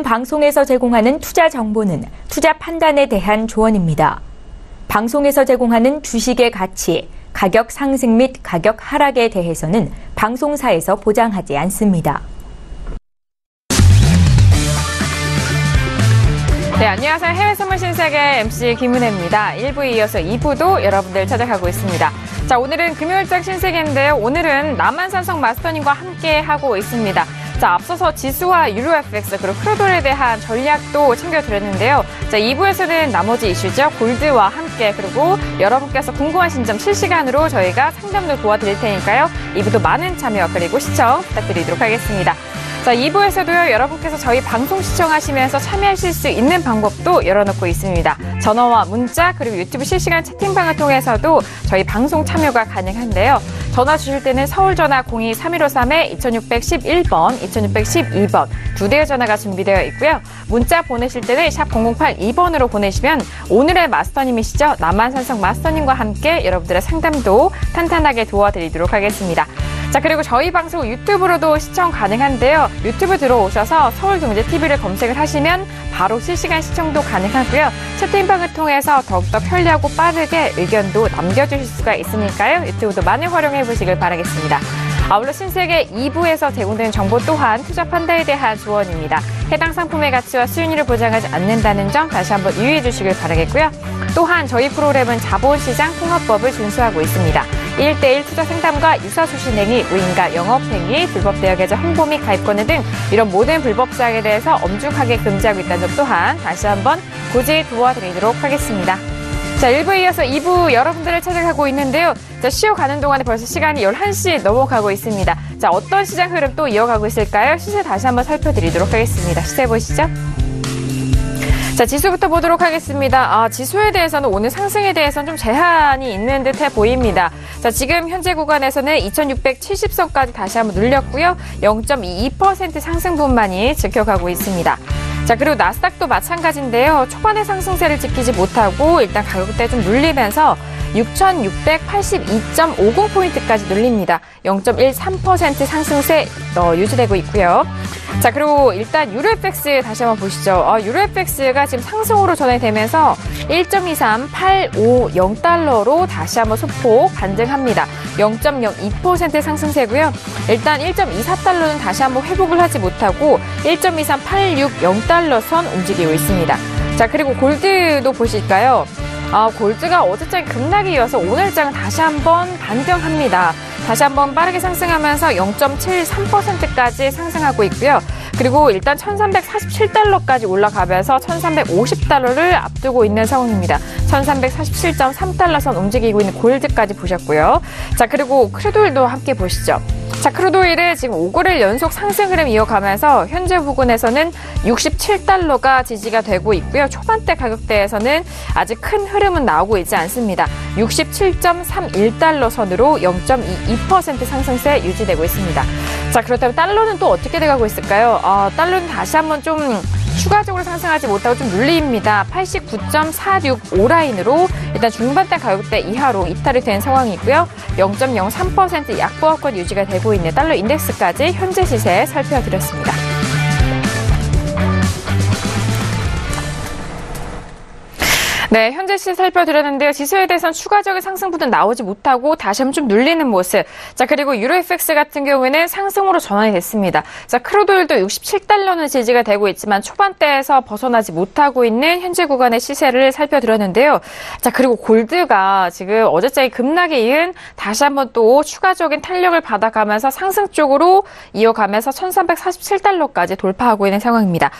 본 방송에서 제공하는 투자 정보는 투자 판단에 대한 조언입니다. 방송에서 제공하는 주식의 가치, 가격 상승 및 가격 하락에 대해서는 방송사에서 보장하지 않습니다. 네, 안녕하세요. 해외 선물 신세계 MC 김은혜입니다. 1부에 이어서 2부도 여러분들 찾아가고 있습니다. 자, 오늘은 금요일장 신세계인데요. 오늘은 남한산성 마스터님과 함께 하고 있습니다. 자, 앞서서 지수와 유로 FX 그리고 크루돌에 대한 전략도 챙겨드렸는데요. 자, 2부에서는 나머지 이슈죠. 골드와 함께 그리고 여러분께서 궁금하신 점 실시간으로 저희가 상담도 도와드릴 테니까요. 2부도 많은 참여 그리고 시청 부탁드리도록 하겠습니다. 자, 2부에서도요, 여러분께서 저희 방송 시청하시면서 참여하실 수 있는 방법도 열어놓고 있습니다. 전화와 문자, 그리고 유튜브 실시간 채팅방을 통해서도 저희 방송 참여가 가능한데요. 전화 주실 때는 서울 전화 02-3153-2611번, 2612번 두 대의 전화가 준비되어 있고요. 문자 보내실 때는 샵 0082번으로 보내시면 오늘의 마스터님이시죠. 남한산성 마스터님과 함께 여러분들의 상담도 탄탄하게 도와드리도록 하겠습니다. 자, 그리고 저희 방송 유튜브로도 시청 가능한데요. 유튜브 들어오셔서 서울경제TV를 검색을 하시면 바로 실시간 시청도 가능하고요. 채팅방을 통해서 더욱더 편리하고 빠르게 의견도 남겨주실 수가 있으니까요. 유튜브도 많이 활용해 보시길 바라겠습니다. 아울러 신세계 2부에서 제공되는 정보 또한 투자 판단에 대한 조언입니다. 해당 상품의 가치와 수익률을 보장하지 않는다는 점 다시 한번 유의해 주시길 바라겠고요. 또한 저희 프로그램은 자본시장 통합법을 준수하고 있습니다. 1:1 투자 상담과 유사수신행위, 우인가 영업행위, 불법 대여계좌 홍보 및 가입권을 등 이런 모든 불법 사항에 대해서 엄중하게 금지하고 있다는 점 또한 다시 한번 고지 도와드리도록 하겠습니다. 자, 1부에 이어서 2부 여러분들을 찾아가고 있는데요. 자, 쉬어가는 동안에 벌써 시간이 11시 넘어가고 있습니다. 자, 어떤 시장 흐름 또 이어가고 있을까요? 시세 다시 한번 살펴드리도록 하겠습니다. 시세 보시죠. 자, 지수부터 보도록 하겠습니다. 지수에 대해서는 오늘 상승에 대해서는 좀 제한이 있는 듯해 보입니다. 자, 지금 현재 구간에서는 2670선까지 다시 한번 눌렸고요. 0.22% 상승분만이 지켜가고 있습니다. 자, 그리고 나스닥도 마찬가지인데요. 초반의 상승세를 지키지 못하고 일단 가격대 좀 눌리면서 6,682.50포인트까지 눌립니다. 0.13% 상승세 유지되고 있고요. 자, 그리고 일단 유로 FX 다시 한번 보시죠. 유로 FX가 지금 상승으로 전환되면서 1.23850달러로 다시 한번 소폭 반등합니다. 0.02% 상승세고요. 일단 1.24달러는 다시 한번 회복을 하지 못하고 1.23860달러 선 움직이고 있습니다. 자, 그리고 골드도 보실까요? 골드가 어제장 급락이 이어서 오늘장은 다시 한번 반등합니다. 다시 한번 빠르게 상승하면서 0.73%까지 상승하고 있고요. 그리고 일단 1347달러까지 올라가면서 1350달러를 앞두고 있는 상황입니다. 1347.3달러 선 움직이고 있는 골드까지 보셨고요. 자, 그리고 크루도일도 함께 보시죠. 자, 크루도일은 지금 5거래일 연속 상승 흐름 이어가면서 현재 부근에서는 67달러가 지지가 되고 있고요. 초반대 가격대에서는 아직 큰 흐름은 나오고 있지 않습니다. 67.31달러 선으로 0.22% 상승세 유지되고 있습니다. 자, 그렇다면 달러는 또 어떻게 돼가고 있을까요? 달러는 다시 한번 좀 추가적으로 상승하지 못하고 좀 눌립니다. 89.465 라인으로 일단 중반대 가격대 이하로 이탈이 된 상황이고요. 0.03% 약보합권 유지가 되고 있는 달러 인덱스까지 현재 시세 살펴드렸습니다. 네, 현재 시세 살펴드렸는데요. 지수에 대해서는 추가적인 상승분은 나오지 못하고 다시 한번 좀 눌리는 모습. 자, 그리고 유로 FX 같은 경우에는 상승으로 전환이 됐습니다. 자, 크루도일도 67달러는 지지가 되고 있지만 초반대에서 벗어나지 못하고 있는 현재 구간의 시세를 살펴드렸는데요. 자, 그리고 골드가 지금 어제장의 급락에 이은 다시 한번 또 추가적인 탄력을 받아가면서 상승 쪽으로 이어가면서 1347달러까지 돌파하고 있는 상황입니다.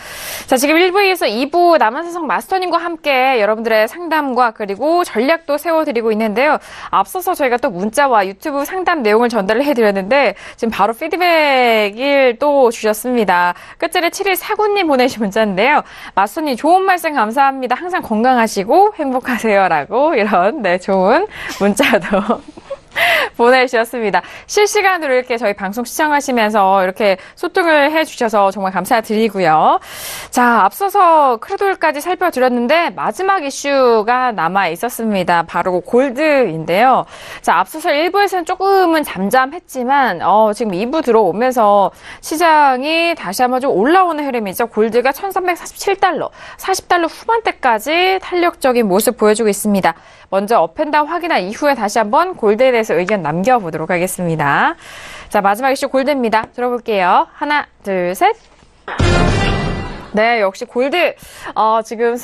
자, 지금 1부에서 2부 남한산성 마스터님과 함께 여러분들의 상담과 그리고 전략도 세워드리고 있는데요. 앞서서 저희가 또 문자와 유튜브 상담 내용을 전달을 해드렸는데 지금 바로 피드백을 또 주셨습니다. 끝자리 7149님 보내신 문자인데요. 마스터님 좋은 말씀 감사합니다. 항상 건강하시고 행복하세요라고 이런 좋은 문자도 보내주셨습니다. 실시간으로 이렇게 저희 방송 시청하시면서 이렇게 소통을 해주셔서 정말 감사드리고요. 자, 앞서서 크루돌까지 살펴드렸는데 마지막 이슈가 남아 있었습니다. 바로 골드인데요. 자, 앞서서 1부에서는 조금은 잠잠했지만 지금 2부 들어오면서 시장이 다시 한번 좀 올라오는 흐름이죠. 골드가 1347달러, 40달러 후반대까지 탄력적인 모습 보여주고 있습니다. 먼저 업앤다운 확인한 이후에 다시 한번 골드에 대해서 의견 남겨보도록 하겠습니다. 자, 마지막 이슈 골드입니다. 들어볼게요. 하나, 둘, 셋. 네, 역시 골드. 지금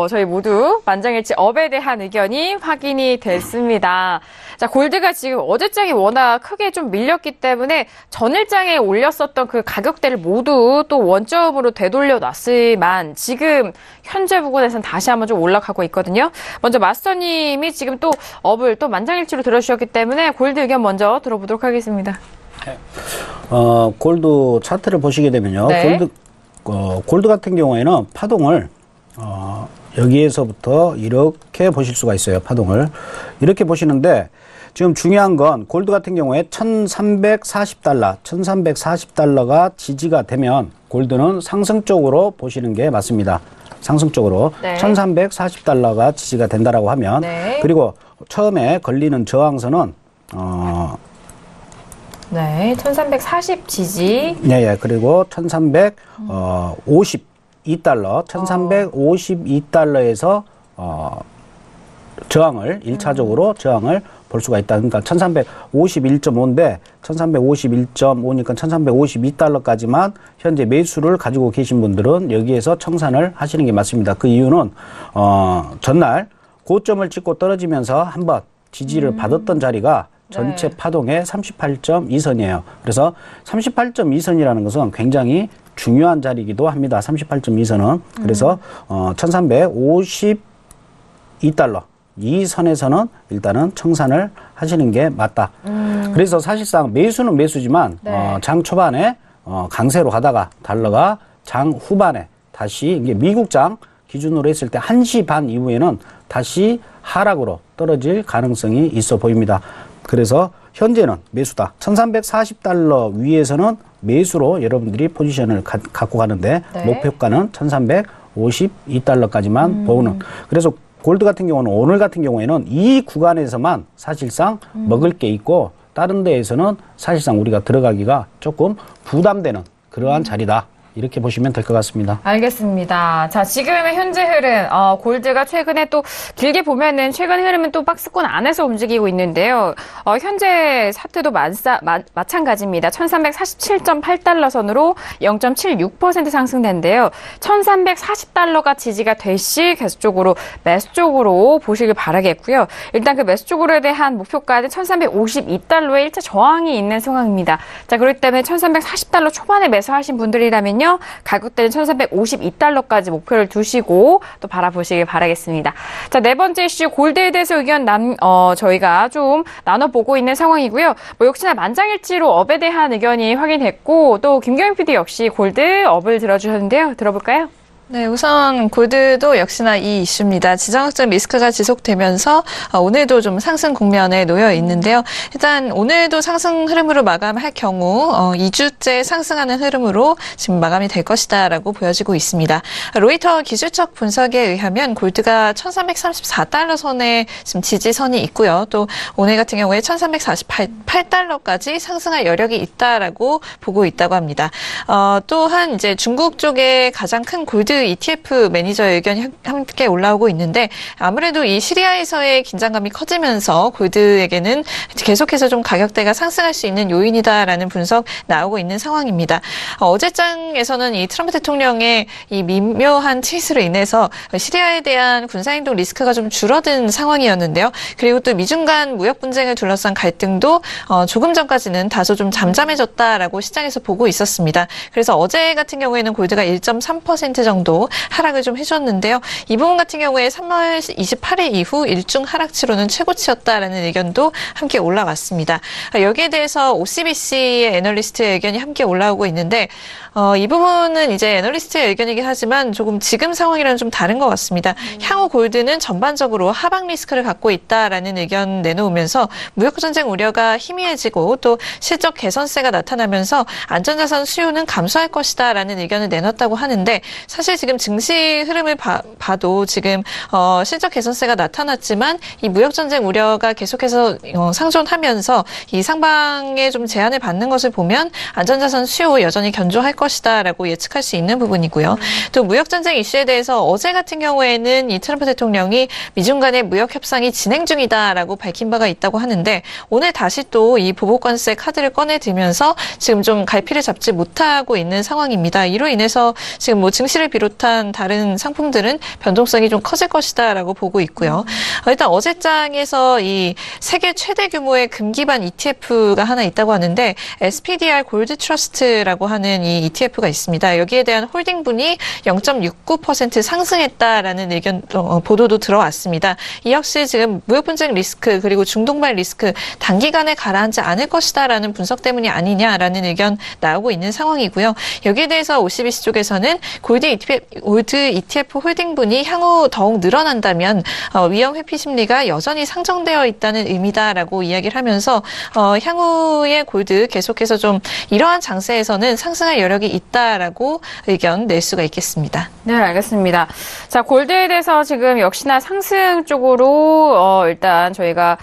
저희 모두 만장일치 업에 대한 의견이 확인이 됐습니다. 자, 골드가 지금 어제장이 워낙 크게 좀 밀렸기 때문에 전일장에 올렸었던 그 가격대를 모두 또 원점으로 되돌려 놨지만 지금 현재 부근에서는 다시 한번 좀 올라가고 있거든요. 먼저 마스터님이 지금 또 업을 또 만장일치로 들어주셨기 때문에 골드 의견 먼저 들어보도록 하겠습니다. 골드 차트를 보시게 되면요. 네. 골드 같은 경우에는 파동을 여기에서부터 이렇게 보실 수가 있어요. 파동을 이렇게 보시는데 지금 중요한 건 골드 같은 경우에 1340달러가 지지가 되면 골드는 상승 쪽으로 보시는 게 맞습니다. 상승 쪽으로. 네. 1340달러가 지지가 된다라고 하면 네. 그리고 처음에 걸리는 저항선은 네, 1340 지지. 네, 그리고 1352달러에서 저항을 1차적으로 저항을 볼 수가 있다. 그러니까 1351.5인데 1351.5니까 1352달러까지만 현재 매수를 가지고 계신 분들은 여기에서 청산을 하시는 게 맞습니다. 그 이유는 전날 고점을 찍고 떨어지면서 한번 지지를 받았던 자리가 전체 파동의 38.2선이에요. 그래서 38.2선이라는 것은 굉장히 중요한 자리이기도 합니다. 38.2선은. 그래서 1352달러 이 선에서는 일단은 청산을 하시는 게 맞다. 그래서 사실상 매수는 매수지만 장 초반에 강세로 가다가 달러가 장 후반에 다시 이게 미국장 기준으로 했을 때 1시 반 이후에는 다시 하락으로 떨어질 가능성이 있어 보입니다. 그래서 현재는 매수다. 1340달러 위에서는 매수로 여러분들이 포지션을 갖고 가는데 목표가는 1352달러까지만 보는. 그래서 골드 같은 경우는 오늘 같은 경우에는 이 구간에서만 사실상 먹을 게 있고 다른 데에서는 사실상 우리가 들어가기가 조금 부담되는 그러한 자리다. 이렇게 보시면 될 것 같습니다. 알겠습니다. 자, 지금의 현재 흐름, 골드가 최근에 또 길게 보면은 최근 흐름은 또 박스권 안에서 움직이고 있는데요. 현재 차트도 마찬가지입니다. 1347.8달러 선으로 0.76% 상승된데요. 1340달러가 지지가 될 시 계속적으로 매수 쪽으로 보시길 바라겠고요. 일단 그 매수 쪽으로에 대한 목표가는 1352달러의 1차 저항이 있는 상황입니다. 자, 그렇기 때문에 1340달러 초반에 매수하신 분들이라면요. 가격대는 1352달러까지 목표를 두시고 또 바라보시길 바라겠습니다. 자, 네 번째 이슈 골드에 대해서 의견 저희가 좀 나눠보고 있는 상황이고요. 역시나 만장일치로 업에 대한 의견이 확인됐고 또 김경영 PD 역시 골드 업을 들어주셨는데요. 들어볼까요? 네, 우선 골드도 역시나 이 이슈입니다. 지정학적 리스크가 지속되면서 오늘도 좀 상승 국면에 놓여 있는데요. 일단 오늘도 상승 흐름으로 마감할 경우 2주째 상승하는 흐름으로 지금 마감이 될 것이다라고 보여지고 있습니다. 로이터 기술적 분석에 의하면 골드가 1334달러 선에 지금 지지선이 있고요. 또 오늘 같은 경우에 1348달러까지 상승할 여력이 있다라고 보고 있다고 합니다. 또한 이제 중국 쪽에 가장 큰 골드 ETF 매니저의 의견이 함께 올라오고 있는데 아무래도 이 시리아에서의 긴장감이 커지면서 골드에게는 계속해서 좀 가격대가 상승할 수 있는 요인이다라는 분석 나오고 있는 상황입니다. 어제장에서는 이 트럼프 대통령의 이 미묘한 트윗으로 인해서 시리아에 대한 군사행동 리스크가 좀 줄어든 상황이었는데요. 그리고 또 미중 간 무역 분쟁을 둘러싼 갈등도 조금 전까지는 다소 좀 잠잠해졌다라고 시장에서 보고 있었습니다. 그래서 어제 같은 경우에는 골드가 1.3% 정도 하락을 좀 해줬는데요. 이 부분 같은 경우에 3월 28일 이후 일중 하락치로는 최고치였다라는 의견도 함께 올라왔습니다. 여기에 대해서 OCBC의 애널리스트의 의견이 함께 올라오고 있는데 있는데 이 부분은 이제 애널리스트의 의견이긴 하지만 조금 지금 상황이랑 좀 다른 것 같습니다. 향후 골드는 전반적으로 하방 리스크를 갖고 있다라는 의견 내놓으면서 무역 전쟁 우려가 희미해지고 또 실적 개선세가 나타나면서 안전자산 수요는 감소할 것이다라는 의견을 내놨다고 하는데 사실 지금 증시 흐름을 봐도 지금 실적 개선세가 나타났지만 이 무역 전쟁 우려가 계속해서 상존하면서 이 상방에 좀 제한을 받는 것을 보면 안전자산 수요 여전히 견조할 것이다라고 예측할 수 있는 부분이고요. 또 무역 전쟁 이슈에 대해서 어제 같은 경우에는 이 트럼프 대통령이 미중 간의 무역 협상이 진행 중이다라고 밝힌 바가 있다고 하는데 오늘 다시 또 이 보복관세 카드를 꺼내들면서 지금 좀 갈피를 잡지 못하고 있는 상황입니다. 이로 인해서 지금 뭐 증시를 비롯한 다른 상품들은 변동성이 좀 커질 것이다라고 보고 있고요. 일단 어제장에서 이 세계 최대 규모의 금기반 ETF가 하나 있다고 하는데 SPDR 골드 트러스트라고 하는 이 ETF가 있습니다. 여기에 대한 홀딩분이 0.69% 상승했다라는 의견 보도도 들어왔습니다. 이 역시 지금 무역 분쟁 리스크 그리고 중동발 리스크 단기간에 가라앉지 않을 것이다라는 분석 때문이 아니냐라는 의견 나오고 있는 상황이고요. 여기에 대해서 OCBC 쪽에서는 골드 ETF 홀딩분이 향후 더욱 늘어난다면 위험 회피 심리가 여전히 상정되어 있다는 의미다라고 이야기를 하면서 향후의 골드 계속해서 좀 이러한 장세에서는 상승할 여력이 있다라고 의견 낼 수가 있겠습니다. 네, 알겠습니다. 자, 골드에 대해서 지금 역시나 상승 쪽으로 일단 저희가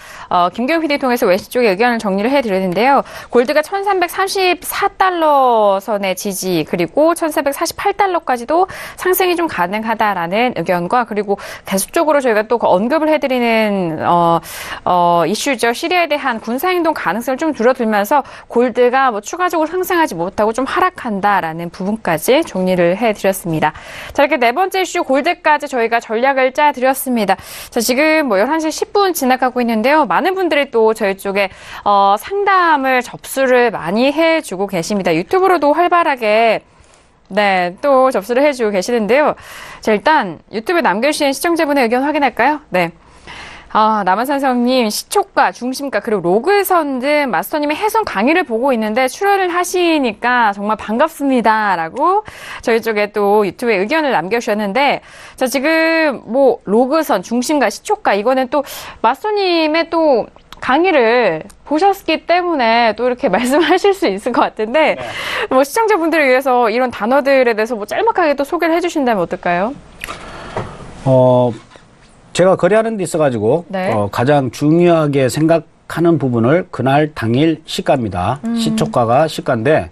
김경희 PD 통해서 웨시 쪽의 의견을 정리를 해드리는데요. 골드가 1334달러 선의 지지 그리고 1448달러까지도 상승이 좀 가능하다라는 의견과 그리고 계속적으로 저희가 또 언급을 해드리는 이슈죠. 시리아에 대한 군사행동 가능성을 좀 줄어들면서 골드가 뭐 추가적으로 상승하지 못하고 좀 하락한다라는 부분까지 정리를 해드렸습니다. 자, 이렇게 네 번째 이슈 골드까지 저희가 전략을 짜드렸습니다. 자, 지금 뭐 11시 10분 지나가고 있는데요. 많은 분들이 또 저희 쪽에 상담을 접수를 많이 해주고 계십니다. 유튜브로도 활발하게 네, 또 접수를 해주고 계시는데요. 자, 일단 유튜브에 남겨주신 시청자분의 의견 확인할까요? 네. 남한산성님, 시초가, 중심가, 그리고 로그선 등 마스터님의 해선 강의를 보고 있는데 출연을 하시니까 정말 반갑습니다. 라고 저희 쪽에 또 유튜브에 의견을 남겨주셨는데, 자, 지금 뭐, 로그선, 중심가, 시초가, 이거는 또 마스터님의 또 강의를 보셨기 때문에 또 이렇게 말씀하실 수 있을 것 같은데, 네. 뭐, 시청자분들을 위해서 이런 단어들에 대해서 뭐 짤막하게 또 소개를 해주신다면 어떨까요? 제가 거래하는 데 있어가지고 네. 가장 중요하게 생각하는 부분을 그날 당일 시가입니다. 시초가가 시가인데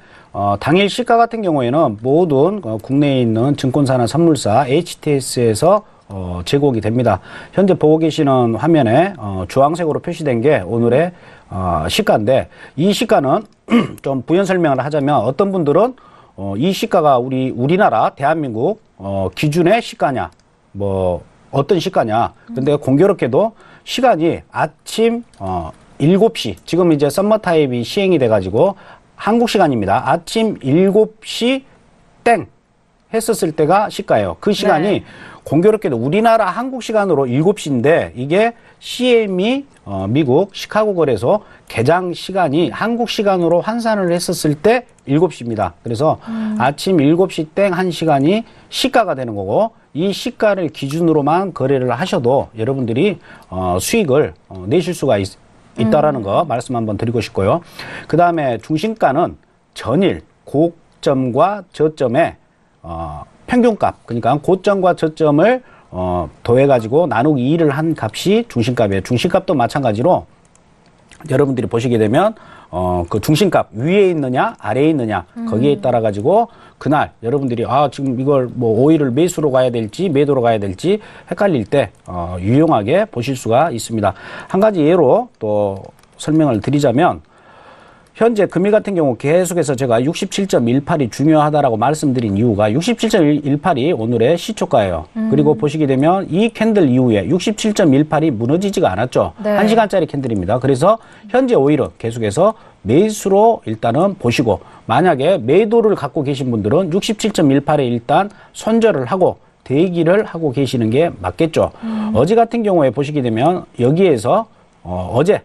당일 시가 같은 경우에는 모든 국내에 있는 증권사나 선물사 HTS에서 제공이 됩니다. 현재 보고 계시는 화면에 주황색으로 표시된 게 오늘의 시가인데 이 시가는 좀 부연 설명을 하자면 어떤 분들은 이 시가가 우리나라 대한민국 기준의 시가냐 뭐 어떤 시가냐. 근데 공교롭게도 시간이 아침 7시. 지금 이제 썸머타입이 시행이 돼가지고 한국 시간입니다. 아침 7시 땡 했었을 때가 시가예요. 그 시간이 네. 공교롭게도 우리나라 한국 시간으로 7시인데 이게 CME 미국 시카고 거래소 개장 시간이 한국 시간으로 환산을 했었을 때 7시입니다. 그래서 아침 7시 땡 한 시간이 시가가 되는 거고 이 시가를 기준으로만 거래를 하셔도 여러분들이 수익을 내실 수가 있다라는 거 말씀 한번 드리고 싶고요. 그 다음에 중심가는 전일 고점과 저점의 평균값, 그러니까 고점과 저점을 더해가지고 나누기 2를 한 값이 중심값이에요. 중심값도 마찬가지로 여러분들이 보시게 되면 그 중심값 위에 있느냐 아래에 있느냐 거기에 따라 가지고 그날 여러분들이 지금 이걸 뭐 오일을 매수로 가야 될지 매도로 가야 될지 헷갈릴 때 유용하게 보실 수가 있습니다. 한 가지 예로 또 설명을 드리자면 현재 금일 같은 경우 계속해서 제가 67.18이 중요하다라고 말씀드린 이유가 67.18이 오늘의 시초가예요. 그리고 보시게 되면 이 캔들 이후에 67.18이 무너지지가 않았죠. 네. 1시간짜리 캔들입니다. 그래서 현재 오일은 계속해서 매수로 일단은 보시고 만약에 매도를 갖고 계신 분들은 67.18에 일단 손절을 하고 대기를 하고 계시는 게 맞겠죠. 어제 같은 경우에 보시게 되면 여기에서 어제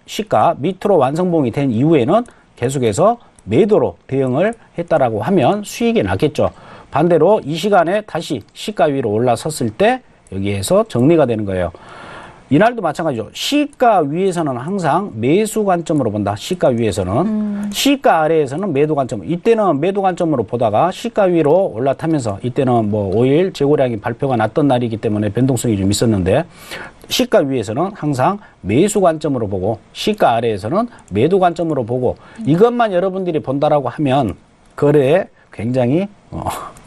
시가 밑으로 완성봉이 된 이후에는 계속해서 매도로 대응을 했다라고 하면 수익이 났겠죠. 반대로 이 시간에 다시 시가 위로 올라섰을 때 여기에서 정리가 되는 거예요. 이날도 마찬가지죠. 시가 위에서는 항상 매수 관점으로 본다. 시가 위에서는. 시가 아래에서는 매도 관점. 이때는 매도 관점으로 보다가 시가 위로 올라타면서 이때는 뭐 5일 재고량이 발표가 났던 날이기 때문에 변동성이 좀 있었는데 시가 위에서는 항상 매수 관점으로 보고 시가 아래에서는 매도 관점으로 보고 이것만 여러분들이 본다라고 하면 거래에 굉장히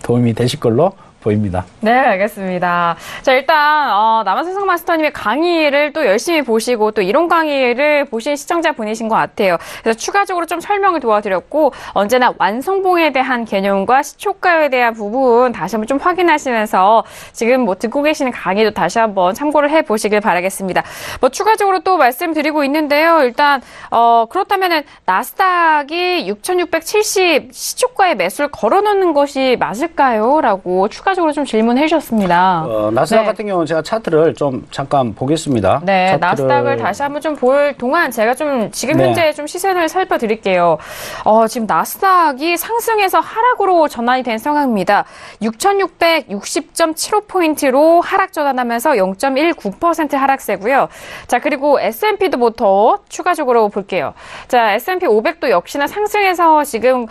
도움이 되실 걸로 보입니다. 네, 알겠습니다. 자, 일단 남한산성 마스터님의 강의를 또 열심히 보시고 또 이론 강의를 보신 시청자분이신 것 같아요. 그래서 추가적으로 좀 설명을 도와드렸고 언제나 완성봉에 대한 개념과 시초가에 대한 부분 다시 한번 좀 확인하시면서 지금 뭐 듣고 계시는 강의도 다시 한번 참고를 해보시길 바라겠습니다. 뭐 추가적으로 또 말씀드리고 있는데요. 일단 그렇다면은 나스닥이 6,670 시초가에 매수를 걸어놓는 것이 맞을까요? 라고 추가적으로 좀 질문해 주셨습니다. 나스닥 네. 같은 경우는 제가 차트를 좀 잠깐 보겠습니다. 네, 차트를... 나스닥을 다시 한번 좀 볼 동안 제가 좀 지금 현재 좀 시선을 살펴드릴게요. 지금 나스닥이 상승해서 하락으로 전환이 된 상황입니다. 6,660.75포인트로 하락 전환하면서 0.19% 하락세고요. 자, 그리고 S&P도 뭐 더 추가적으로 볼게요. 자, S&P 500도 역시나 상승해서 지금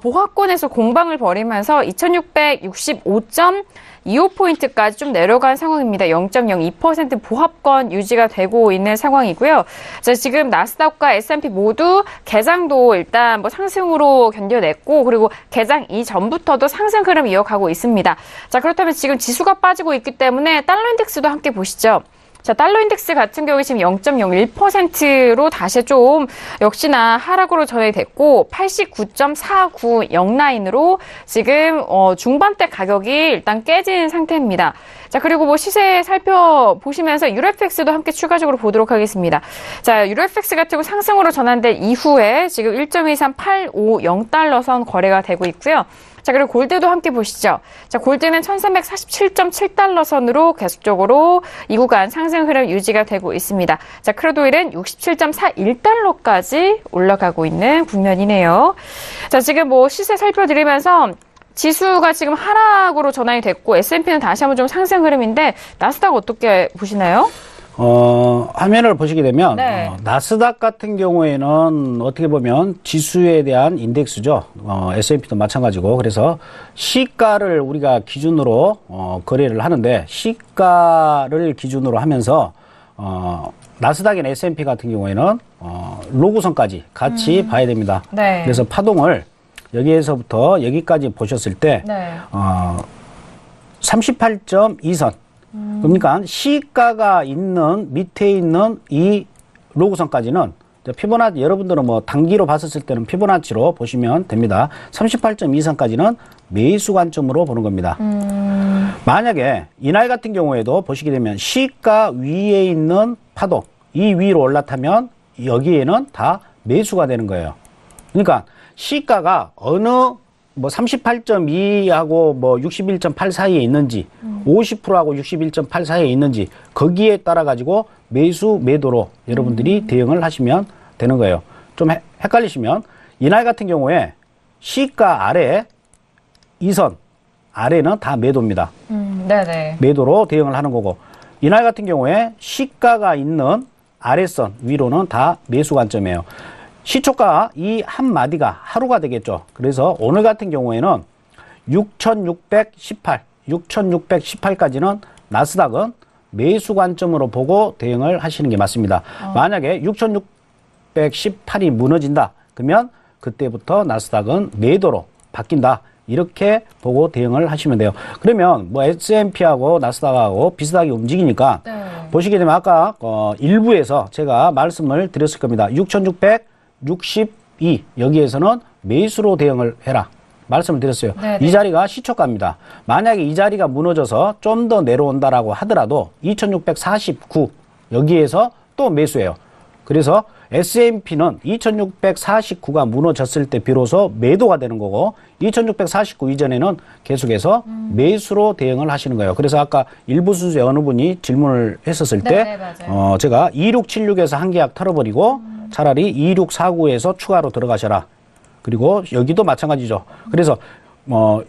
보합권에서 공방을 벌이면서 2,665.25포인트까지 좀 내려간 상황입니다. 0.02% 보합권 유지가 되고 있는 상황이고요. 자, 지금 나스닥과 S&P 모두 개장도 일단 뭐 상승으로 견뎌냈고 그리고 개장 이전부터도 상승 흐름 이어가고 있습니다. 자, 그렇다면 지금 지수가 빠지고 있기 때문에 달러 인덱스도 함께 보시죠. 자, 달러 인덱스 같은 경우에 지금 0.01%로 다시 좀 역시나 하락으로 전환이 됐고 89.490 라인으로 지금 중반대 가격이 일단 깨진 상태입니다. 자, 그리고 뭐 시세 살펴보시면서 유로FX도 함께 추가적으로 보도록 하겠습니다. 자, 유로FX 같은 경우 상승으로 전환된 이후에 지금 1.23850 선 거래가 되고 있고요. 자, 그리고 골드도 함께 보시죠. 자, 골드는 1347.7 선으로 계속적으로 이 구간 상승 흐름 유지가 되고 있습니다. 자, 크루드오일은 67.41까지 올라가고 있는 국면이네요. 자, 지금 뭐 시세 살펴드리면서 지수가 지금 하락으로 전환이 됐고 S&P는 다시 한번 좀 상승 흐름인데 나스닥 어떻게 보시나요? 화면을 보시게 되면 네. 나스닥 같은 경우에는 어떻게 보면 지수에 대한 인덱스죠. S&P도 마찬가지고 그래서 시가를 우리가 기준으로 거래를 하는데 시가를 기준으로 하면서 나스닥이나 S&P 같은 경우에는 로고선까지 같이 봐야 됩니다. 네. 그래서 파동을 여기에서부터 여기까지 보셨을 때 네. 38.2선 그러니까 시가가 있는 밑에 있는 이 로그선까지는 피보나치 여러분들은 뭐 단기로 봤었을 때는 피보나치로 보시면 됩니다. 38.2선까지는 매수 관점으로 보는 겁니다. 만약에 이날 같은 경우에도 보시게 되면 시가 위에 있는 파동 이 위로 올라타면 여기에는 다 매수가 되는 거예요. 그러니까 시가가 어느 뭐 38.2하고 뭐 61.8 사이에 있는지 50%하고 61.8 사이에 있는지 거기에 따라 가지고 매수 매도로 여러분들이 대응을 하시면 되는 거예요. 좀 헷갈리시면 이날 같은 경우에 시가 아래 2선 아래는 다 매도입니다. 네네. 매도로 대응을 하는 거고 이날 같은 경우에 시가가 있는 아래선 위로는 다 매수 관점이에요. 시초가 이 한마디가 하루가 되겠죠. 그래서 오늘 같은 경우에는 6,618까지는 나스닥은 매수 관점으로 보고 대응을 하시는 게 맞습니다. 만약에 6,618이 무너진다. 그러면 그때부터 나스닥은 매도로 바뀐다. 이렇게 보고 대응을 하시면 돼요. 그러면 뭐 S&P하고 나스닥하고 비슷하게 움직이니까 네. 보시게 되면 아까 일부에서 제가 말씀을 드렸을 겁니다. 6,662 여기에서는 매수로 대응을 해라. 말씀을 드렸어요. 네네. 이 자리가 시초가입니다. 만약에 이 자리가 무너져서 좀 더 내려온다라고 하더라도 2,649 여기에서 또 매수해요. 그래서 S&P는 2,649가 무너졌을 때 비로소 매도가 되는 거고 2,649 이전에는 계속해서 매수로 대응을 하시는 거예요. 그래서 아까 일부 순서에 어느 분이 질문을 했었을 때 네, 맞아요. 제가 2676에서 한 계약 털어버리고 차라리 2649에서 추가로 들어가셔라. 그리고 여기도 마찬가지죠. 그래서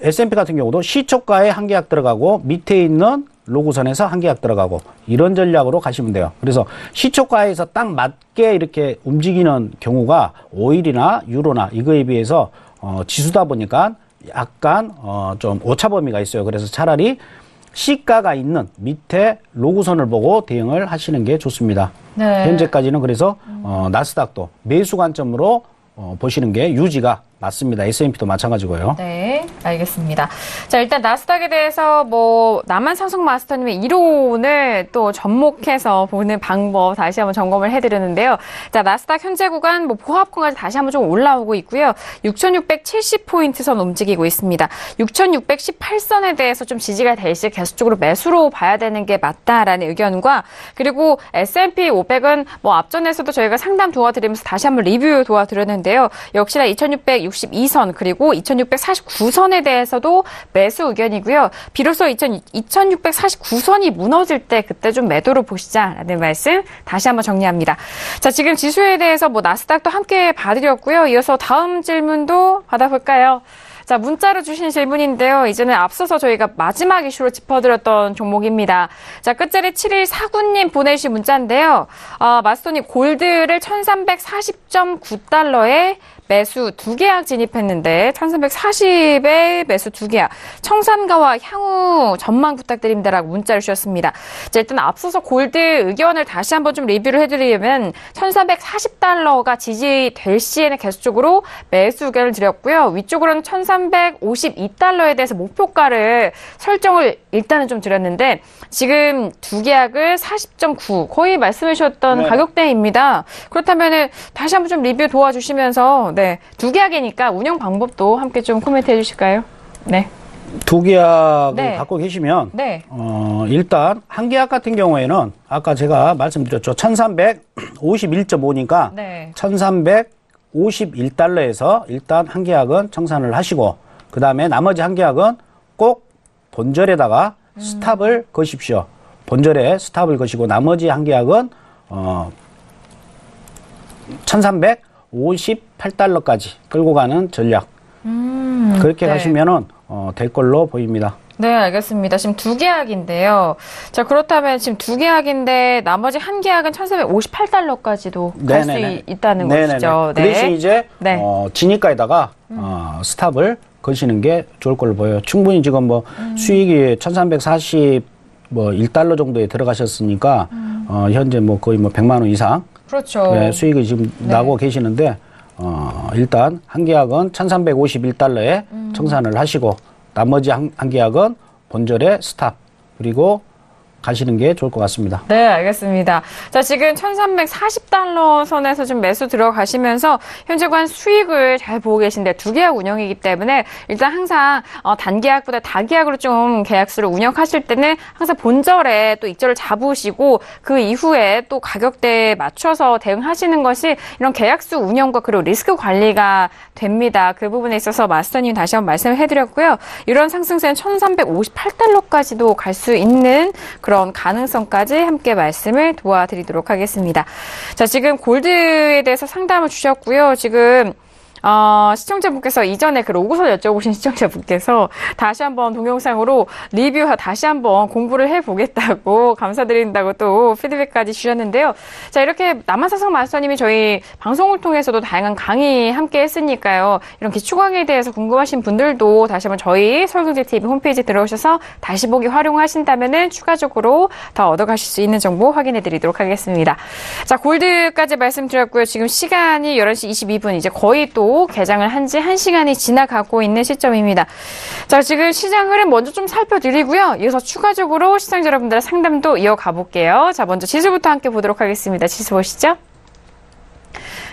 S&P 같은 경우도 시초가에 한 계약 들어가고 밑에 있는 로고선에서 한 계약 들어가고 이런 전략으로 가시면 돼요. 그래서 시초가에서 딱 맞게 이렇게 움직이는 경우가 오일이나 유로나 이거에 비해서 지수다 보니까 약간 좀 오차 범위가 있어요. 그래서 차라리 시가가 있는 밑에 로고선을 보고 대응을 하시는 게 좋습니다. 네. 현재까지는 그래서 나스닥도 매수 관점으로 보시는 게 유지가 맞습니다. S&P도 마찬가지고요. 네, 알겠습니다. 자, 일단 나스닥에 대해서 남한상승 마스터님의 이론을 또 접목해서 보는 방법 다시 한번 점검을 해드렸는데요. 자, 나스닥 현재 구간 보합권까지 다시 한번 좀 올라오고 있고요. 6,670포인트 선 움직이고 있습니다. 6,618선에 대해서 좀 지지가 될 시 계속적으로 매수로 봐야 되는 게 맞다라는 의견과 그리고 S&P 500은 앞전에서도 저희가 상담 도와드리면서 다시 한번 리뷰 도와드렸는데요. 역시나 2,662선 그리고 2,649선에 대해서도 매수 의견이고요. 비로소 2,649선이 무너질 때 그때 좀 매도로 보시자라는 말씀 다시 한번 정리합니다. 자, 지금 지수에 대해서 나스닥도 함께 봐드렸고요. 이어서 다음 질문도 받아볼까요? 자, 문자로 주신 질문인데요. 이제는 앞서서 저희가 마지막 이슈로 짚어드렸던 종목입니다. 자, 끝자리 7149님 보내주신 문자인데요. 마스터님 골드를 1340.9달러에 매수 2계약 진입했는데 1340에 매수 2계약 청산가와 향후 전망 부탁드립니다라고 문자를 주셨습니다. 자, 일단 앞서서 골드 의견을 다시 한번 좀 리뷰를 해드리려면 1340달러가 지지될 시에는 계속적으로 매수 의견을 드렸고요. 위쪽으로는 1352달러에 대해서 목표가를 설정을 일단은 좀 드렸는데 지금 2계약을 40.9 거의 말씀해 주셨던 가격대입니다. 그렇다면 다시 한번 좀 리뷰 도와주시면서 2계약이니까 운영 방법도 함께 좀 코멘트 해주실까요? 네. 2계약을 갖고 계시면 일단 한 계약 같은 경우에는 아까 제가 말씀드렸죠. 1351.5니까 1351달러에서 일단 한 계약은 청산을 하시고 그 다음에 나머지 한 계약은 꼭 본절에다가 스탑을 거십시오. 본절에 스탑을 거시고 나머지 한 계약은 1358달러까지 끌고 가는 전략. 그렇게 가시면은 될 걸로 보입니다. 네, 알겠습니다. 지금 2계약인데요. 자, 그렇다면 지금 2계약인데 나머지 한 계약은 1358달러까지도 갈 수 있다는 것이죠. 그 대신 이제 진입가에다가 스탑을 거시는 게 좋을 걸로 보여요. 충분히 지금 수익이 1341달러 정도에 들어가셨으니까 현재 거의 100만 원 이상 그렇죠. 수익이 지금 나고 계시는데 일단 한 계약은 1351달러에 청산을 하시고 나머지 한 계약은 본절에 스탑 그리고 가시는 게 좋을 것 같습니다. 네, 알겠습니다. 자, 지금 1340달러 선에서 좀 매수 들어가시면서 현재 관 수익을 잘 보고 계신데 2계약 운영이기 때문에 일단 항상 단계약보다 다계약으로 좀 계약수를 운영하실 때는 항상 본절에 또 익절을 잡으시고 그 이후에 또 가격대에 맞춰서 대응하시는 것이 이런 계약수 운영과 그리고 리스크 관리가 됩니다. 그 부분에 있어서 마스터님 다시 한번 말씀을 해드렸고요. 이런 상승세는 1358달러까지도 갈 수 있는 그런 가능성까지 함께 말씀을 도와드리도록 하겠습니다. 자, 지금 골드에 대해서 상담을 주셨고요. 지금 시청자분께서 이전에 그 로고선 여쭤보신 시청자분께서 다시 한번 동영상으로 리뷰 다시 한번 공부를 해보겠다고 감사드린다고 또 피드백까지 주셨는데요. 자, 이렇게 남한사상 마스터님이 저희 방송을 통해서도 다양한 강의 함께 했으니까요. 이런 기초 강의에 대해서 궁금하신 분들도 다시 한번 저희 서울경제TV 홈페이지 들어오셔서 다시 보기 활용하신다면은 추가적으로 더 얻어가실 수 있는 정보 확인해 드리도록 하겠습니다. 자, 골드까지 말씀드렸고요. 지금 시간이 11시 22분 이제 거의 또 개장을 한 지 1시간이 지나가고 있는 시점입니다. 자, 지금 시장 흐름 먼저 좀 살펴드리고요. 이어서 추가적으로 시청자 여러분들의 상담도 이어가 볼게요. 자, 먼저 지수부터 함께 보도록 하겠습니다. 지수 보시죠.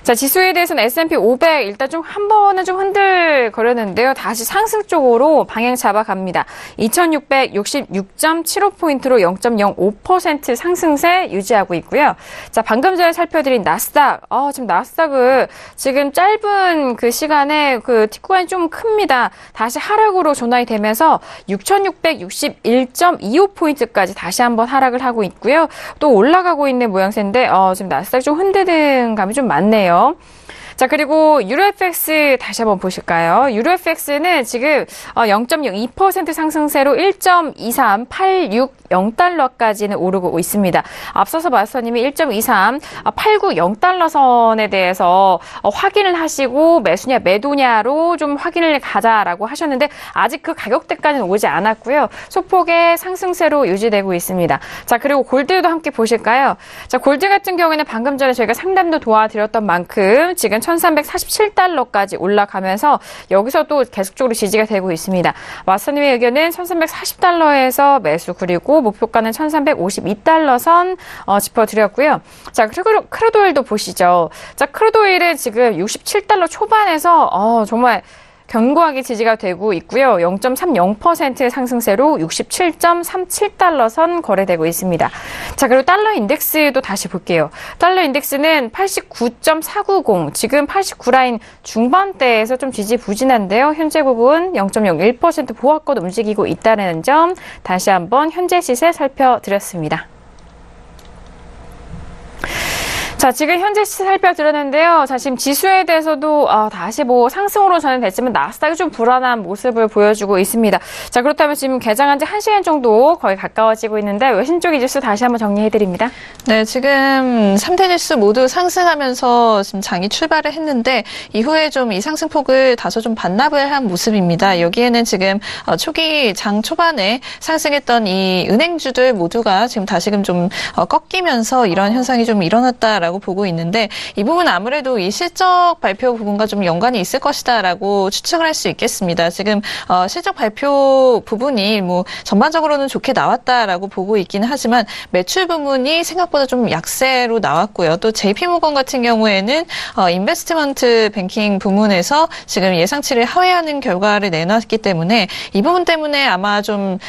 자, 지수에 대해서는 S&P 500 일단 좀 한 번은 좀 흔들거렸는데요. 다시 상승 쪽으로 방향 잡아갑니다. 2666.75포인트로 0.05% 상승세 유지하고 있고요. 자, 방금 전에 살펴드린 나스닥. 지금 나스닥은 지금 짧은 그 시간에 그 틱구간이 좀 큽니다. 다시 하락으로 전환이 되면서 6661.25포인트까지 다시 한번 하락을 하고 있고요. 또 올라가고 있는 모양새인데 지금 나스닥 좀 흔드는 감이 좀 많네요. 자, 그리고 유로FX 다시 한번 보실까요? 유로FX는 지금 0.02% 상승세로 1.23860달러까지는 오르고 있습니다. 앞서서 마스터님이 1.2389.0달러 선에 대해서 확인을 하시고 매수냐 매도냐로 좀 확인을 가자라고 하셨는데 아직 그 가격대까지는 오지 않았고요. 소폭의 상승세로 유지되고 있습니다. 자, 그리고 골드도 함께 보실까요? 자, 골드 같은 경우에는 방금 전에 저희가 상담도 도와드렸던 만큼 지금 1347달러까지 올라가면서 여기서 또 계속적으로 지지가 되고 있습니다. 마스터님의 의견은 1340달러에서 매수, 그리고 목표가는 1352달러 선 짚어드렸고요. 자, 그리고 크루드오일도 보시죠. 자, 크루드오일은 지금 67달러 초반에서 정말 견고하게 지지가 되고 있고요. 0.30% 상승세로 67.37달러 선 거래되고 있습니다. 자, 그리고 달러 인덱스도 다시 볼게요. 달러 인덱스는 89.490, 지금 89라인 중반대에서 좀 지지부진한데요. 현재 부분 0.01% 보합권 움직이고 있다는 점 다시 한번 현재 시세 살펴드렸습니다. 자, 지금 현재 살펴드렸는데요. 자, 지금 지수에 대해서도 다시 상승으로 전환됐지만 나스닥이 좀 불안한 모습을 보여주고 있습니다. 자, 그렇다면 지금 개장한 지 1시간 정도 거의 가까워지고 있는데 외신 쪽의 지수 다시 한번 정리해드립니다. 네, 지금 3대 지수 모두 상승하면서 지금 장이 출발을 했는데 이후에 좀 이 상승폭을 다소 좀 반납을 한 모습입니다. 여기에는 지금 초기 장 초반에 상승했던 이 은행주들 모두가 지금 다시금 좀 꺾이면서 이런 현상이 좀 일어났다라고 보고 있는데 이 부분 아무래도 이 실적 발표 부분과 좀 연관이 있을 것이다라고 추측을 할 수 있겠습니다. 지금 실적 발표 부분이 전반적으로는 좋게 나왔다라고 보고 있기는 하지만 매출 부분이 생각보다 좀 약세로 나왔고요. 또 JP모건 같은 경우에는 인베스트먼트 뱅킹 부문에서 지금 예상치를 하회하는 결과를 내놨기 때문에 이 부분 때문에 아마 좀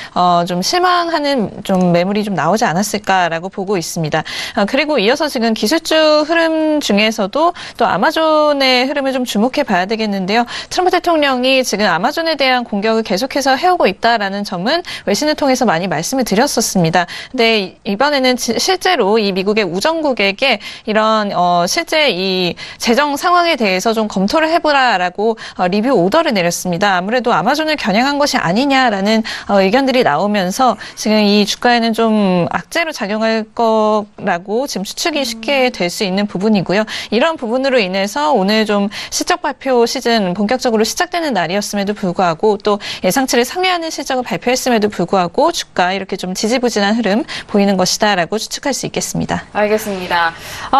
실망하는 좀 매물이 좀 나오지 않았을까라고 보고 있습니다. 그리고 이어서 지금 기술주 흐름 중에서도 또 아마존의 흐름을 좀 주목해 봐야 되겠는데요. 트럼프 대통령이 지금 아마존에 대한 공격을 계속해서 해오고 있다라는 점은 외신을 통해서 많이 말씀을 드렸었습니다. 근데 이번에는 실제로 이 미국의 우정국에게 이런 실제 이 재정 상황에 대해서 좀 검토를 해보라라고 리뷰 오더를 내렸습니다. 아무래도 아마존을 겨냥한 것이 아니냐라는 의견들이 나오면서 지금 이 주가에는 좀 악재로 작용할 거라고 지금 추측이 쉽게 될 수 있는 부분이고요. 이런 부분으로 인해서 오늘 좀 실적 발표 시즌 본격적으로 시작되는 날이었음에도 불구하고 또 예상치를 상회하는 실적을 발표했음에도 불구하고 주가 이렇게 좀 지지부진한 흐름 보이는 것이다라고 추측할 수 있겠습니다. 알겠습니다.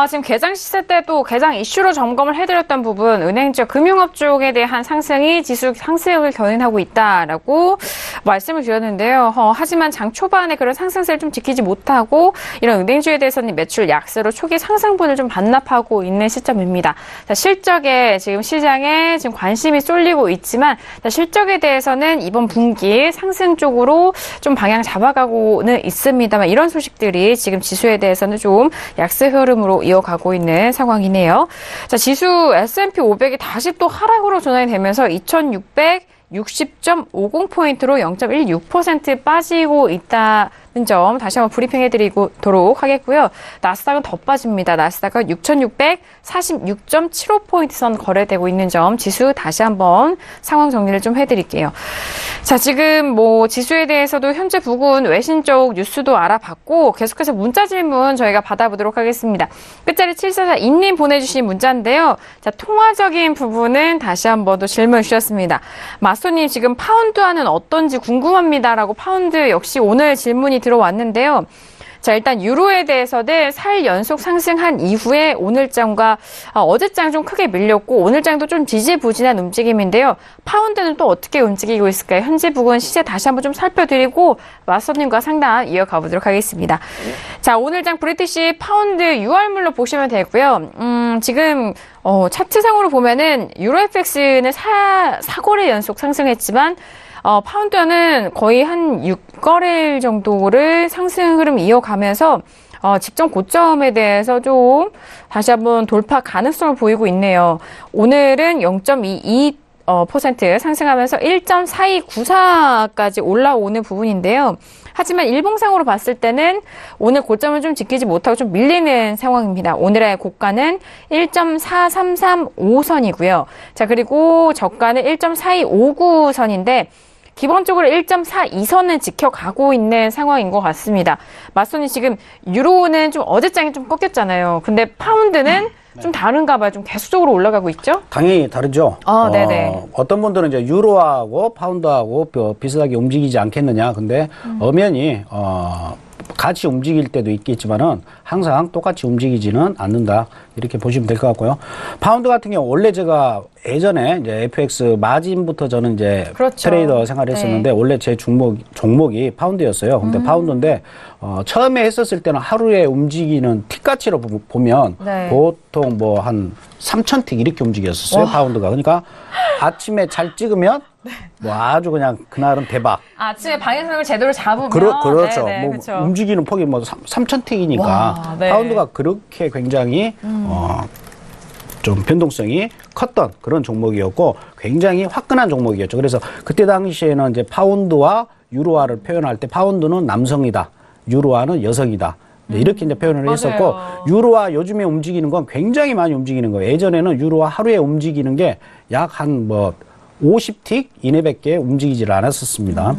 지금 개장 시세 때도 개장 이슈로 점검을 해드렸던 부분, 은행쪽, 금융업 쪽에 대한 상승이 지수 상승을 견인하고 있다라고 말씀을 드렸는데요. 하지만 장 초반에 그런 상승세를 좀 지키지 못하고 이런 은행주에 대해서는 매출 약세로 초기 상승분을 좀 반납하고 있는 시점입니다. 자, 실적에 지금 시장에 지금 관심이 쏠리고 있지만 실적에 대해서는 이번 분기 상승 쪽으로 좀 방향 잡아가고는 있습니다만 이런 소식들이 지금 지수에 대해서는 좀 약세 흐름으로 이어가고 있는 상황이네요. 자, 지수 S&P 500이 다시 또 하락으로 전환이 되면서 2660.50포인트로 0.16% 빠지고 있다는 점 다시 한번 브리핑해드리도록 하겠고요. 나스닥은 더 빠집니다. 나스닥은 6646.75포인트 선 거래되고 있는 점 지수 다시 한번 상황 정리를 좀 해드릴게요. 자, 지금 지수에 대해서도 현재 부근 외신 쪽 뉴스도 알아봤고 계속해서 문자 질문 저희가 받아보도록 하겠습니다. 끝자리 7442님 보내주신 문자인데요. 자, 통화적인 부분은 다시 한번 더 질문 주셨습니다. 마스터님 지금 파운드화는 어떤지 궁금합니다라고 파운드 역시 오늘 질문이 들어왔는데요. 자, 일단 유로에 대해서는 4일 연속 상승한 이후에 오늘장과 어제장 좀 크게 밀렸고 오늘장도 좀 지지부진한 움직임인데요. 파운드는 또 어떻게 움직이고 있을까요? 현재 부근 시세 다시 한번 좀 살펴드리고 마스터님과 상담 이어가 보도록 하겠습니다. 자, 오늘장 브리티시 파운드 6월물로 보시면 되고요. 지금 차트상으로 보면은 유로FX는 4거래 연속 상승했지만 파운드는 거의 한 6거래일 정도를 상승 흐름 이어가면서 직전 고점에 대해서 좀 다시 한번 돌파 가능성을 보이고 있네요. 오늘은 0.22 퍼센트 상승하면서 1.4294까지 올라오는 부분인데요. 하지만 일봉상으로 봤을 때는 오늘 고점을 좀 지키지 못하고 좀 밀리는 상황입니다. 오늘의 고가는 1.4335선이고요. 자, 그리고 저가는 1.4259선인데 기본적으로 1.42선은 지켜가고 있는 상황인 것 같습니다. 맞선이 지금 유로는 좀 어제장에 좀 꺾였잖아요. 근데 파운드는 좀 다른가 봐요. 좀 계속적으로 올라가고 있죠? 당연히 다르죠. 네네. 어떤 분들은 이제 유로하고 파운드하고 비슷하게 움직이지 않겠느냐. 근데 엄연히 같이 움직일 때도 있겠지만은 항상 똑같이 움직이지는 않는다. 이렇게 보시면 될 것 같고요. 파운드 같은 경우 원래 제가 예전에 이제 FX 마진부터 저는 이제 그렇죠. 트레이더 생활했었는데 원래 제 종목이 파운드였어요. 근데 파운드인데 처음에 했었을 때는 하루에 움직이는 틱가치로 보면 보통 뭐 한 3,000틱 이렇게 움직였었어요. 파운드가. 그러니까 아침에 잘 찍으면 뭐 아주 그냥 그날은 대박. 아침에 방향성을 제대로 잡으면 그렇죠. 뭐 그렇죠. 움직이는 폭이 뭐 3,000틱이니까 파운드가 그렇게 굉장히 좀 변동성이 컸던 그런 종목이었고 굉장히 화끈한 종목이었죠. 그래서 그때 당시에는 이제 파운드와 유로화를 표현할 때 파운드는 남성이다. 유로화는 여성이다. 이렇게 이제 표현을 했었고 유로화 요즘에 움직이는 건 굉장히 많이 움직이는 거예요. 예전에는 유로화 하루에 움직이는 게 약 한 뭐 50틱 이내밖에 움직이질 않았었습니다.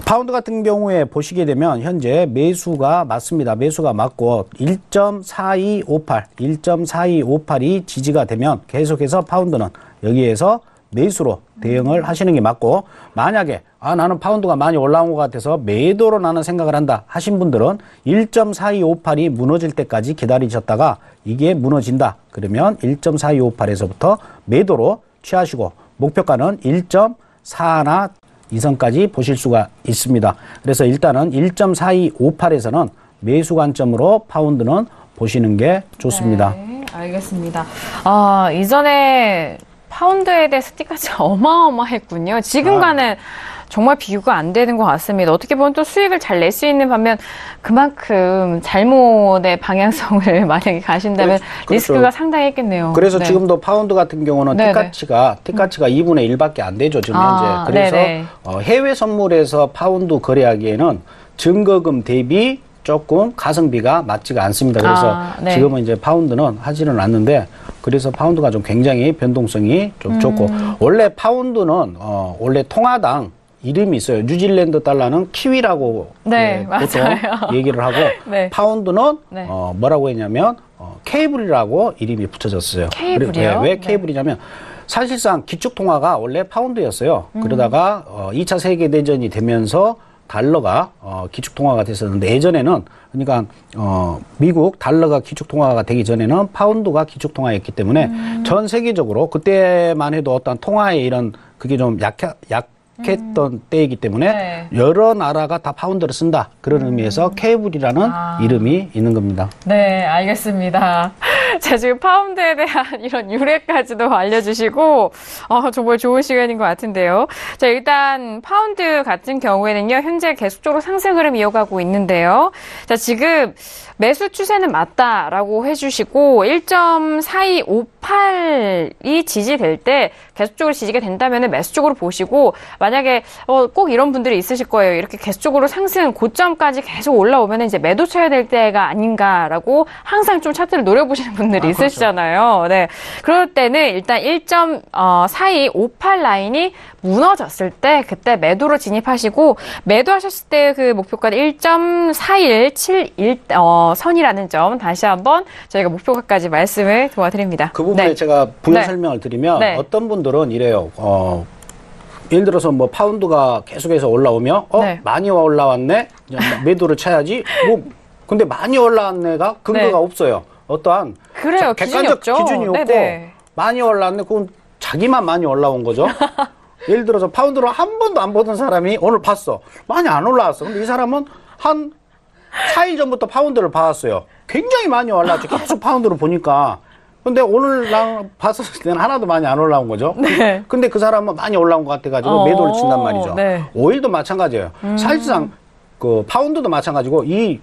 파운드 같은 경우에 보시게 되면 현재 매수가 맞습니다. 매수가 맞고 1.4258이 지지가 되면 계속해서 파운드는 여기에서 매수로 대응을 하시는 게 맞고 만약에 나는 파운드가 많이 올라온 것 같아서 매도로 나는 생각을 한다 하신 분들은 1.4258이 무너질 때까지 기다리셨다가 이게 무너진다. 그러면 1.4258에서부터 매도로 취하시고 목표가는 1.41 이선까지 보실 수가 있습니다. 그래서 일단은 1.4258에서는 매수 관점으로 파운드는 보시는 게 좋습니다. 네, 알겠습니다. 이전에 파운드에 대해서 띠까지 어마어마했군요. 지금과는 정말 비교가 안 되는 것 같습니다. 어떻게 보면 또 수익을 잘 낼 수 있는 반면 그만큼 잘못의 방향성을 만약에 가신다면 그렇죠. 리스크가 상당했겠네요. 그래서 지금도 파운드 같은 경우는 틱가치가 2분의 1밖에 안 되죠. 지금 현재. 그래서 해외 선물에서 파운드 거래하기에는 증거금 대비 조금 가성비가 맞지가 않습니다. 그래서 지금은 이제 파운드는 하지는 않는데 그래서 파운드가 좀 굉장히 변동성이 좀 좋고 원래 파운드는 원래 통화당 이름이 있어요. 뉴질랜드 달러는 키위라고 보통 얘기를 하고 파운드는 뭐라고 했냐면 케이블이라고 이름이 붙여졌어요. 케이블이요? 왜 케이블이냐면 사실상 기축통화가 원래 파운드였어요. 그러다가 2차 세계대전이 되면서 달러가 기축통화가 됐었는데 예전에는 그러니까 미국 달러가 기축통화가 되기 전에는 파운드가 기축통화였기 때문에 전 세계적으로 그때만 해도 어떤 통화의 이런 그게 좀 약했던 때이기 때문에 여러 나라가 다 파운드를 쓴다. 그런 의미에서 케이블이라는 이름이 있는 겁니다. 네, 알겠습니다. 자, 지금 파운드에 대한 이런 유래까지도 알려주시고 정말 좋은 시간인 것 같은데요. 자, 일단 파운드 같은 경우에는요. 현재 계속적으로 상승 흐름 이어가고 있는데요. 자, 지금 매수 추세는 맞다라고 해주시고 1.4258이 지지될 때 계속적으로 지지가 된다면 매수 쪽으로 보시고 만약에 꼭 이런 분들이 있으실 거예요. 이렇게 계속적으로 상승 고점까지 계속 올라오면 이제 매도 쳐야 될 때가 아닌가라고 항상 좀 차트를 노려보시는 분들이 있으시잖아요. 네. 그럴 때는 일단 1.4258 라인이 무너졌을 때 그때 매도로 진입하시고 매도하셨을 때 그 목표가는 1.4171 선이라는 점 다시 한번 저희가 목표가까지 말씀을 도와드립니다. 그 부분에 제가 부연 설명을 드리면 어떤 분들은 이래요. 예를 들어서 뭐 파운드가 계속해서 올라오면 많이 올라왔네. 매도를 쳐야지. 뭐 근데 많이 올라왔네가 근거가 없어요. 어떠한 그래요. 객관적 기준이 없고 많이 올라왔네. 그건 자기만 많이 올라온 거죠. 예를 들어서 파운드로 한 번도 안 보던 사람이 오늘 봤어. 많이 안 올라왔어. 근데 이 사람은 한 4일 전부터 파운드를 봐왔어요. 굉장히 많이 올라왔죠. 계속 파운드를 보니까. 근데 오늘 봤었을 때는 하나도 많이 안 올라온 거죠. 근데 그 사람은 많이 올라온 것 같아가지고 매도를 친단 말이죠. 오일도 마찬가지예요. 사실상 그 파운드도 마찬가지고 이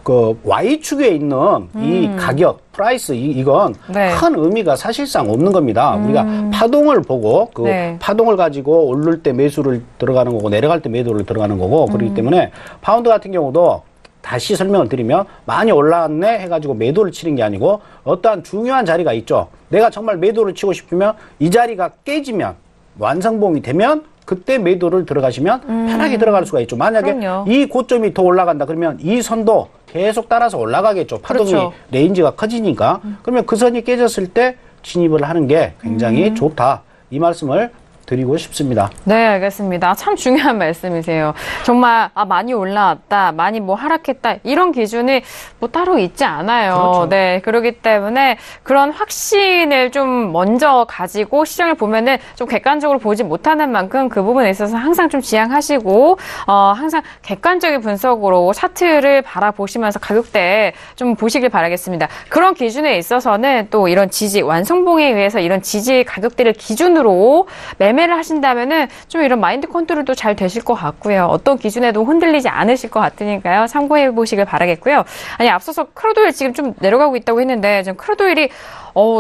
그 Y축에 있는 이 가격, 프라이스, 이건 네. 큰 의미가 사실상 없는 겁니다. 우리가 파동을 보고 그 네. 파동을 가지고 오를 때 매수를 들어가는 거고 내려갈 때 매도를 들어가는 거고 그렇기 때문에 파운드 같은 경우도 다시 설명을 드리면 많이 올라왔네 해가지고 매도를 치는 게 아니고 어떠한 중요한 자리가 있죠. 내가 정말 매도를 치고 싶으면 이 자리가 깨지면 완성봉이 되면 그때 매도를 들어가시면 편하게 들어갈 수가 있죠. 만약에 그럼요. 이 고점이 더 올라간다 그러면 이 선도 계속 따라서 올라가겠죠. 파동이 그렇죠. 레인지가 커지니까. 그러면 그 선이 깨졌을 때 진입을 하는 게 굉장히 좋다. 이 말씀을 드리고 싶습니다. 네, 알겠습니다. 참 중요한 말씀이세요. 정말 많이 올라왔다, 많이 뭐 하락했다 이런 기준이 뭐 따로 있지 않아요. 그렇죠. 네, 그렇기 때문에 그런 확신을 좀 먼저 가지고 시장을 보면은 좀 객관적으로 보지 못하는 만큼 그 부분에 있어서 항상 좀 지양하시고 항상 객관적인 분석으로 차트를 바라보시면서 가격대 좀 보시길 바라겠습니다. 그런 기준에 있어서는 또 이런 지지 완성봉에 의해서 이런 지지 가격대를 기준으로 매매를 하신다면은 좀 이런 마인드 컨트롤도 잘 되실 것 같고요. 어떤 기준에도 흔들리지 않으실 것 같으니까요. 참고해 보시길 바라겠고요. 아니, 앞서서 크루드 오일 지금 좀 내려가고 있다고 했는데 지금 크루드 오일이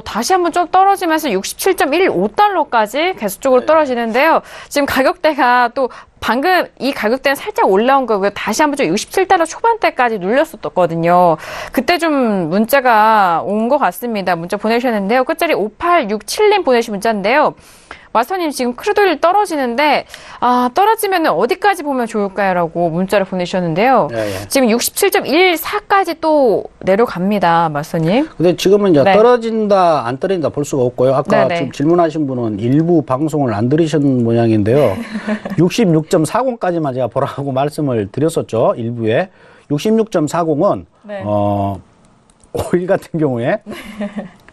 다시 한번 좀 떨어지면서 67.15달러까지 계속적으로 떨어지는데요. 지금 가격대가 또 방금 이 가격대는 살짝 올라온 거고요. 다시 한번 좀 67달러 초반대까지 눌렸었거든요. 그때 좀 문자가 온 것 같습니다. 문자 보내주셨는데요. 끝자리 5867님 보내신 문자인데요. 마스터님 지금 크루드오일 떨어지는데 떨어지면 어디까지 보면 좋을까요? 라고 문자를 보내주셨는데요. 예. 지금 67.14까지 또 내려갑니다. 마스터님. 근데 지금은 이제 네. 떨어진다 안 떨어진다 볼 수가 없고요. 아까 네네. 지금 질문하신 분은 일부 방송을 안 들으신 모양인데요. 66.40까지만 제가 보라고 말씀을 드렸었죠. 일부에. 66.40은 네. 오일 같은 경우에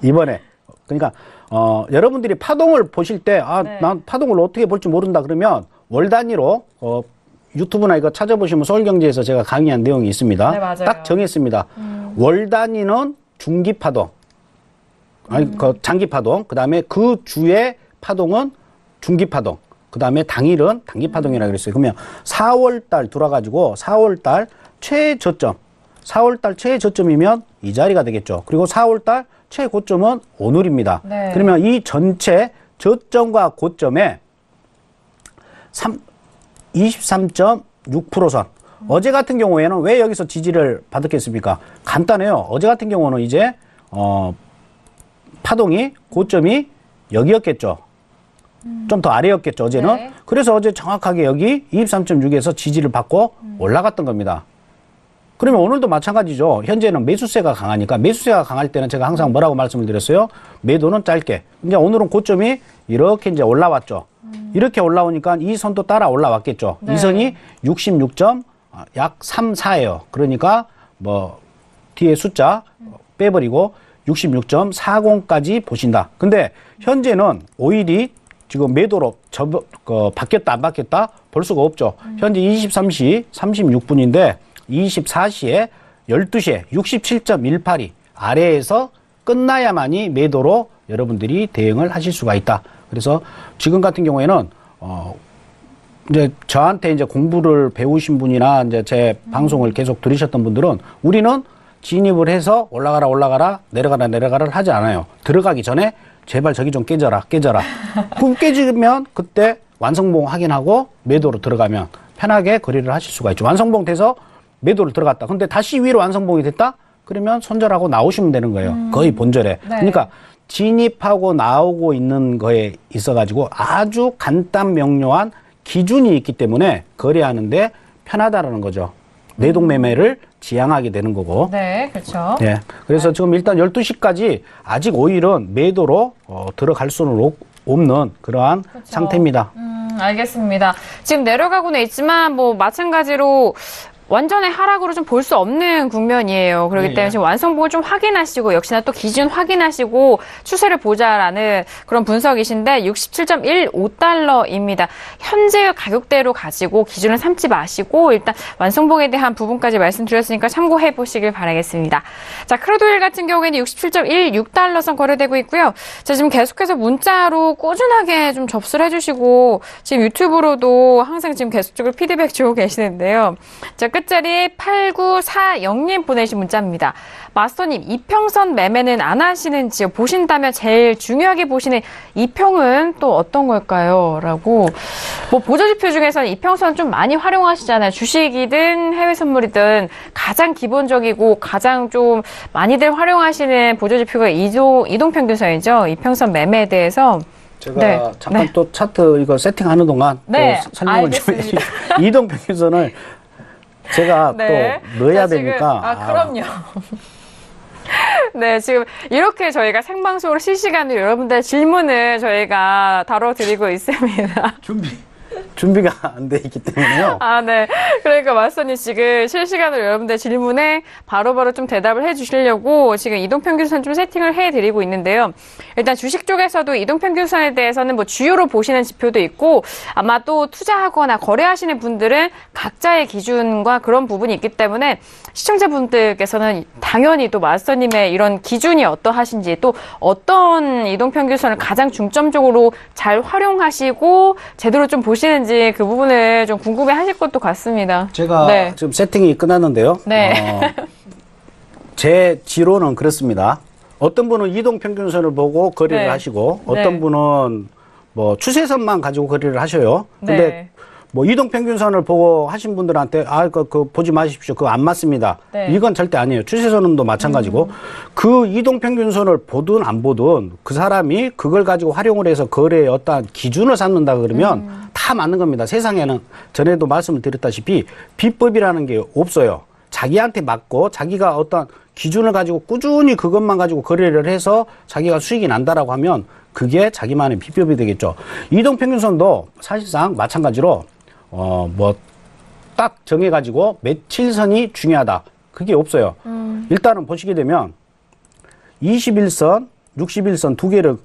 이번에 그러니까 여러분들이 파동을 보실 때 네. 난 파동을 어떻게 볼지 모른다 그러면 월 단위로 유튜브나 이거 찾아보시면 서울경제에서 제가 강의한 내용이 있습니다. 네, 맞아요. 딱 정했습니다. 월 단위는 중기 파동, 그 장기 파동, 그 다음에 그 주의 파동은 중기 파동, 그 다음에 당일은 단기 파동이라고 그랬어요. 그러면 4월달 들어가지고 4월달 최저점, 4월달 최저점이면 이 자리가 되겠죠. 그리고 4월달 최고점은 오늘입니다. 네. 그러면 이 전체 저점과 고점에 23.6%선. 어제 같은 경우에는 왜 여기서 지지를 받았겠습니까? 간단해요. 어제 같은 경우는 이제 파동이 고점이 여기였겠죠. 좀 더 아래였겠죠, 어제는. 네. 그래서 어제 정확하게 여기 23.6에서 지지를 받고 올라갔던 겁니다. 그러면 오늘도 마찬가지죠. 현재는 매수세가 강하니까 매수세가 강할 때는 제가 항상 뭐라고 말씀을 드렸어요? 매도는 짧게. 이제 오늘은 고점이 이렇게 이제 올라왔죠. 이렇게 올라오니까 이 선도 따라 올라왔겠죠. 네. 이 선이 66점 약 3, 4예요. 그러니까 뭐 뒤에 숫자 빼버리고 66.40까지 보신다. 근데 현재는 오일이 지금 매도로 바뀌었다 안 바뀌었다 볼 수가 없죠. 현재 23시 36분인데 24시에 12시에 67.182 아래에서 끝나야만이 매도로 여러분들이 대응을 하실 수가 있다. 그래서 지금 같은 경우에는 이제 저한테 이제 공부를 배우신 분이나 이제 제 방송을 계속 들으셨던 분들은 우리는 진입을 해서 올라가라 내려가라를 하지 않아요. 들어가기 전에 제발 저기 좀 깨져라. 그럼 깨지면 그때 완성봉 확인하고 매도로 들어가면 편하게 거래를 하실 수가 있죠. 완성봉 돼서 매도를 들어갔다. 근데 다시 위로 완성봉이 됐다? 그러면 손절하고 나오시면 되는 거예요. 거의 본절에. 네. 그러니까 진입하고 나오고 있는 거에 있어가지고 아주 간단 명료한 기준이 있기 때문에 거래하는데 편하다라는 거죠. 내동매매를 지향하게 되는 거고. 네, 그렇죠. 예. 그래서 지금 일단 12시까지 아직 오일은 매도로 들어갈 수는 없는 그러한 상태입니다. 알겠습니다. 지금 내려가고는 있지만 뭐 마찬가지로 완전히 하락으로 좀 볼 수 없는 국면이에요. 그렇기 때문에 지금 완성봉을 좀 확인하시고 역시나 또 기준 확인하시고 추세를 보자라는 그런 분석이신데 67.15달러입니다. 현재 가격대로 가지고 기준을 삼지 마시고 일단 완성봉에 대한 부분까지 말씀드렸으니까 참고해 보시길 바라겠습니다. 자, 크루드오일 같은 경우에는 67.16달러 선 거래되고 있고요. 자, 지금 계속해서 문자로 꾸준하게 좀 접수를 해주시고 지금 유튜브로도 항상 지금 계속적으로 피드백 주고 계시는데요. 자, 끝자리 8940님 보내신 문자입니다. 마스터님, 이평선 매매는 안 하시는지요? 보신다면 제일 중요하게 보시는 이평은 또 어떤 걸까요? 라고. 뭐 보조지표 중에서는 이평선 좀 많이 활용하시잖아요. 주식이든 해외 선물이든 가장 기본적이고 가장 좀 많이들 활용하시는 보조지표가 이동평균선이죠. 이평선 매매에 대해서. 제가 네. 잠깐 네. 또 차트 이거 세팅하는 동안 네, 또 설명을 좀 알겠습니다. 해주시죠. 이동평균선을 제가 네. 또 넣어야 자, 지금, 되니까. 그럼요. 네, 지금 이렇게 저희가 생방송으로 실시간으로 여러분들의 질문을 저희가 다뤄드리고 있습니다. 준비가 안 돼 있기 때문에요. 아, 네. 그러니까 마스터님 지금 실시간으로 여러분들 질문에 바로바로 좀 대답을 해주시려고 지금 이동평균선 좀 세팅을 해드리고 있는데요. 일단 주식 쪽에서도 이동평균선에 대해서는 뭐 주요로 보시는 지표도 있고 아마 또 투자하거나 거래하시는 분들은 각자의 기준과 그런 부분이 있기 때문에 시청자분들께서는 당연히 또 마스터님의 이런 기준이 어떠하신지 또 어떤 이동평균선을 가장 중점적으로 잘 활용하시고 제대로 좀 보시는지 그 부분을 좀 궁금해 하실 것도 같습니다. 제가 네. 지금 세팅이 끝났는데요. 네. 제 지로는 그렇습니다. 어떤 분은 이동평균선을 보고 거래를 네. 하시고 네. 어떤 분은 뭐 추세선만 가지고 거래를 하셔요. 근데 네. 뭐 이동평균선을 보고 하신 분들한테 그거 보지 마십시오. 그거 안 맞습니다. 네. 이건 절대 아니에요. 추세선도 마찬가지고 그 이동평균선을 보든 안 보든 그 사람이 그걸 가지고 활용을 해서 거래의 어떠한 기준을 삼는다 그러면 다 맞는 겁니다. 세상에는 전에도 말씀을 드렸다시피 비법이라는 게 없어요. 자기한테 맞고 자기가 어떤 기준을 가지고 꾸준히 그것만 가지고 거래를 해서 자기가 수익이 난다라고 하면 그게 자기만의 비법이 되겠죠. 이동평균선도 사실상 마찬가지로 뭐 딱 정해가지고 며칠선이 중요하다. 그게 없어요. 일단은 보시게 되면 21선, 61선 두 개를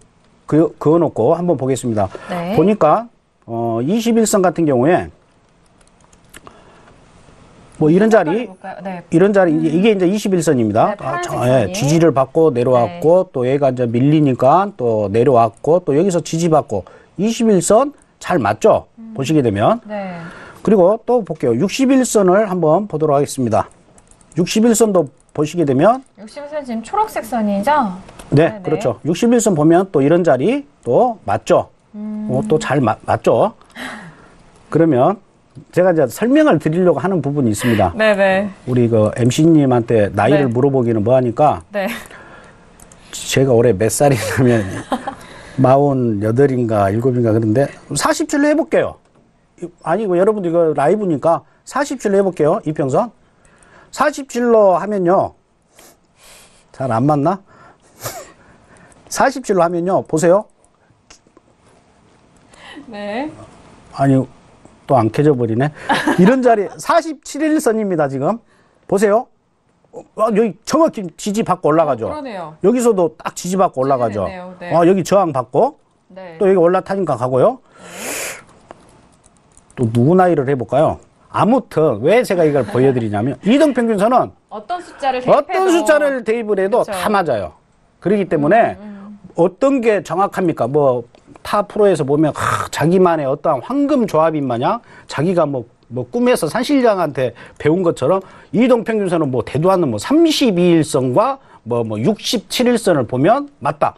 그어놓고 한번 보겠습니다. 네. 보니까 21선 같은 경우에 뭐 이런 자리, 네. 이런 자리 이게 이제 21선입니다. 네, 파란색 선이. 지지를 받고 내려왔고 또 얘가 이제 밀리니까 또 내려왔고 또 여기서 지지받고 21선 잘 맞죠? 보시게 되면. 네. 그리고 또 볼게요. 61선을 한번 보도록 하겠습니다. 61선도 보시게 되면 60선 지금 초록색 선이죠? 네, 네네. 그렇죠. 61선 보면 또 이런 자리 또 맞죠? 또 잘 맞죠? 그러면 제가 이제 설명을 드리려고 하는 부분이 있습니다. 네네. 우리 그 MC님한테 나이를 네. 물어보기는 뭐하니까 네. 제가 올해 몇 살이냐면 48인가 7인가 그런데 40줄로 해볼게요. 아니고 여러분들 이거 라이브니까 40줄로 해볼게요. 이평선 40줄로 하면요 잘 안 맞나? 40줄로 하면요 보세요. 네. 아니 또 안 켜져 버리네. 이런 자리 47일선입니다. 지금 보세요. 여기 정확히 지지받고 올라가죠. 그러네요. 여기서도 딱 지지받고 올라가죠. 지지되네요. 네. 여기 저항받고 네. 또 여기 올라타니까 가고요. 또 누구 나이를 해볼까요? 아무튼 왜 제가 이걸 보여드리냐면 이동평균선은 어떤 숫자를 대입해도 어떤 숫자를 대입을 해도 그렇죠. 다 맞아요. 그렇기 때문에 어떤 게 정확합니까? 뭐 타 프로에서 보면 자기만의 어떠한 황금 조합인 마냥 자기가 뭐 꿈에서 산신령한테 배운 것처럼 이동평균선은 뭐 대도 않는 뭐 32일선과 뭐 67일선을 보면 맞다.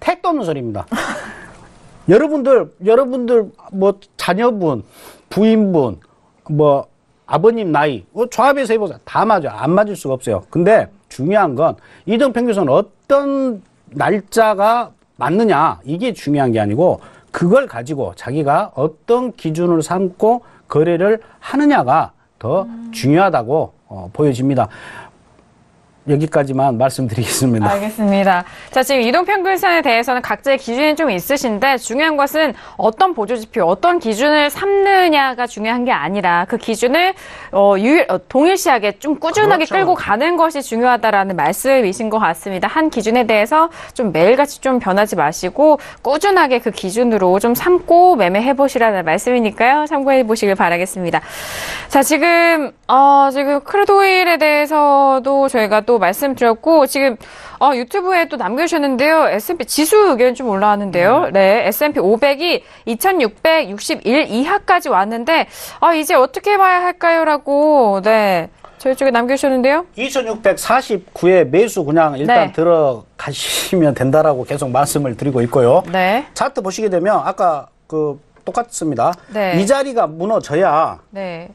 택도 없는 소리입니다. 여러분들 뭐 자녀분, 부인분, 뭐 아버님 나이 조합해서 해보세요. 다 맞아요. 안 맞을 수가 없어요. 근데 중요한 건 이동평균선은 어떤 날짜가 맞느냐 이게 중요한 게 아니고 그걸 가지고 자기가 어떤 기준을 삼고 거래를 하느냐가 더 중요하다고 보여집니다. 여기까지만 말씀드리겠습니다. 알겠습니다. 자, 지금 이동평균선에 대해서는 각자의 기준이 좀 있으신데 중요한 것은 어떤 보조지표, 어떤 기준을 삼느냐가 중요한 게 아니라 그 기준을 동일시하게 좀 꾸준하게 그렇죠. 끌고 가는 것이 중요하다라는 말씀이신 것 같습니다. 한 기준에 대해서 좀 매일같이 좀 변하지 마시고 꾸준하게 그 기준으로 좀 삼고 매매해 보시라는 말씀이니까요. 참고해 보시길 바라겠습니다. 자, 지금 크루드 오일에 대해서도 저희가 또 또 말씀드렸고 지금 유튜브에 또 남겨주셨는데요. S&P 지수 의견 좀 올라왔는데요. 네, S&P 500이 2661 이하까지 왔는데 이제 어떻게 봐야 할까요?라고 네. 저희 쪽에 남겨주셨는데요. 2649에 매수 그냥 일단 네. 들어가시면 된다라고 계속 말씀을 드리고 있고요. 네. 차트 보시게 되면 아까 똑같습니다. 네. 이 자리가 무너져야 네.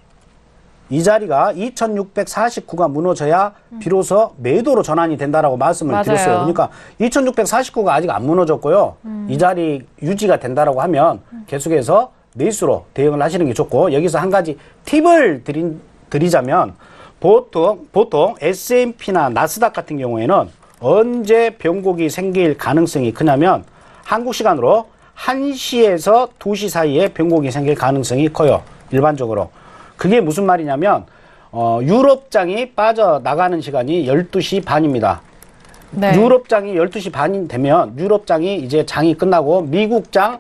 이 자리가 2649가 무너져야 비로소 매도로 전환이 된다라고 말씀을 맞아요. 드렸어요. 그러니까 2649가 아직 안 무너졌고요. 이 자리 유지가 된다라고 하면 계속해서 매수로 대응을 하시는 게 좋고 여기서 한 가지 팁을 드리자면 보통 S&P나 나스닥 같은 경우에는 언제 변곡이 생길 가능성이 크냐면 한국 시간으로 1시에서 2시 사이에 변곡이 생길 가능성이 커요. 일반적으로. 그게 무슨 말이냐면 유럽장이 빠져나가는 시간이 12시 반입니다. 네. 유럽장이 12시 반이 되면 유럽장이 이제 장이 끝나고 미국장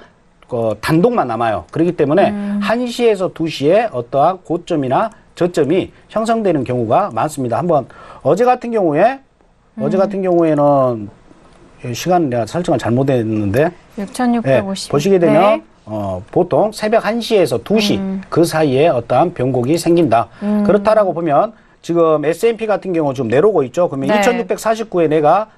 단독만 남아요. 그렇기 때문에 1시에서 2시에 어떠한 고점이나 저점이 형성되는 경우가 많습니다. 한번 어제 같은 경우에는 시간 내가 설정을 잘못했는데 6650. 보시게 되면 네. 보통 새벽 1시에서 2시 그 사이에 어떠한 변곡이 생긴다. 그렇다라고 보면 지금 S&P 같은 경우 좀 내려오고 있죠. 그러면 네. 2649에 내가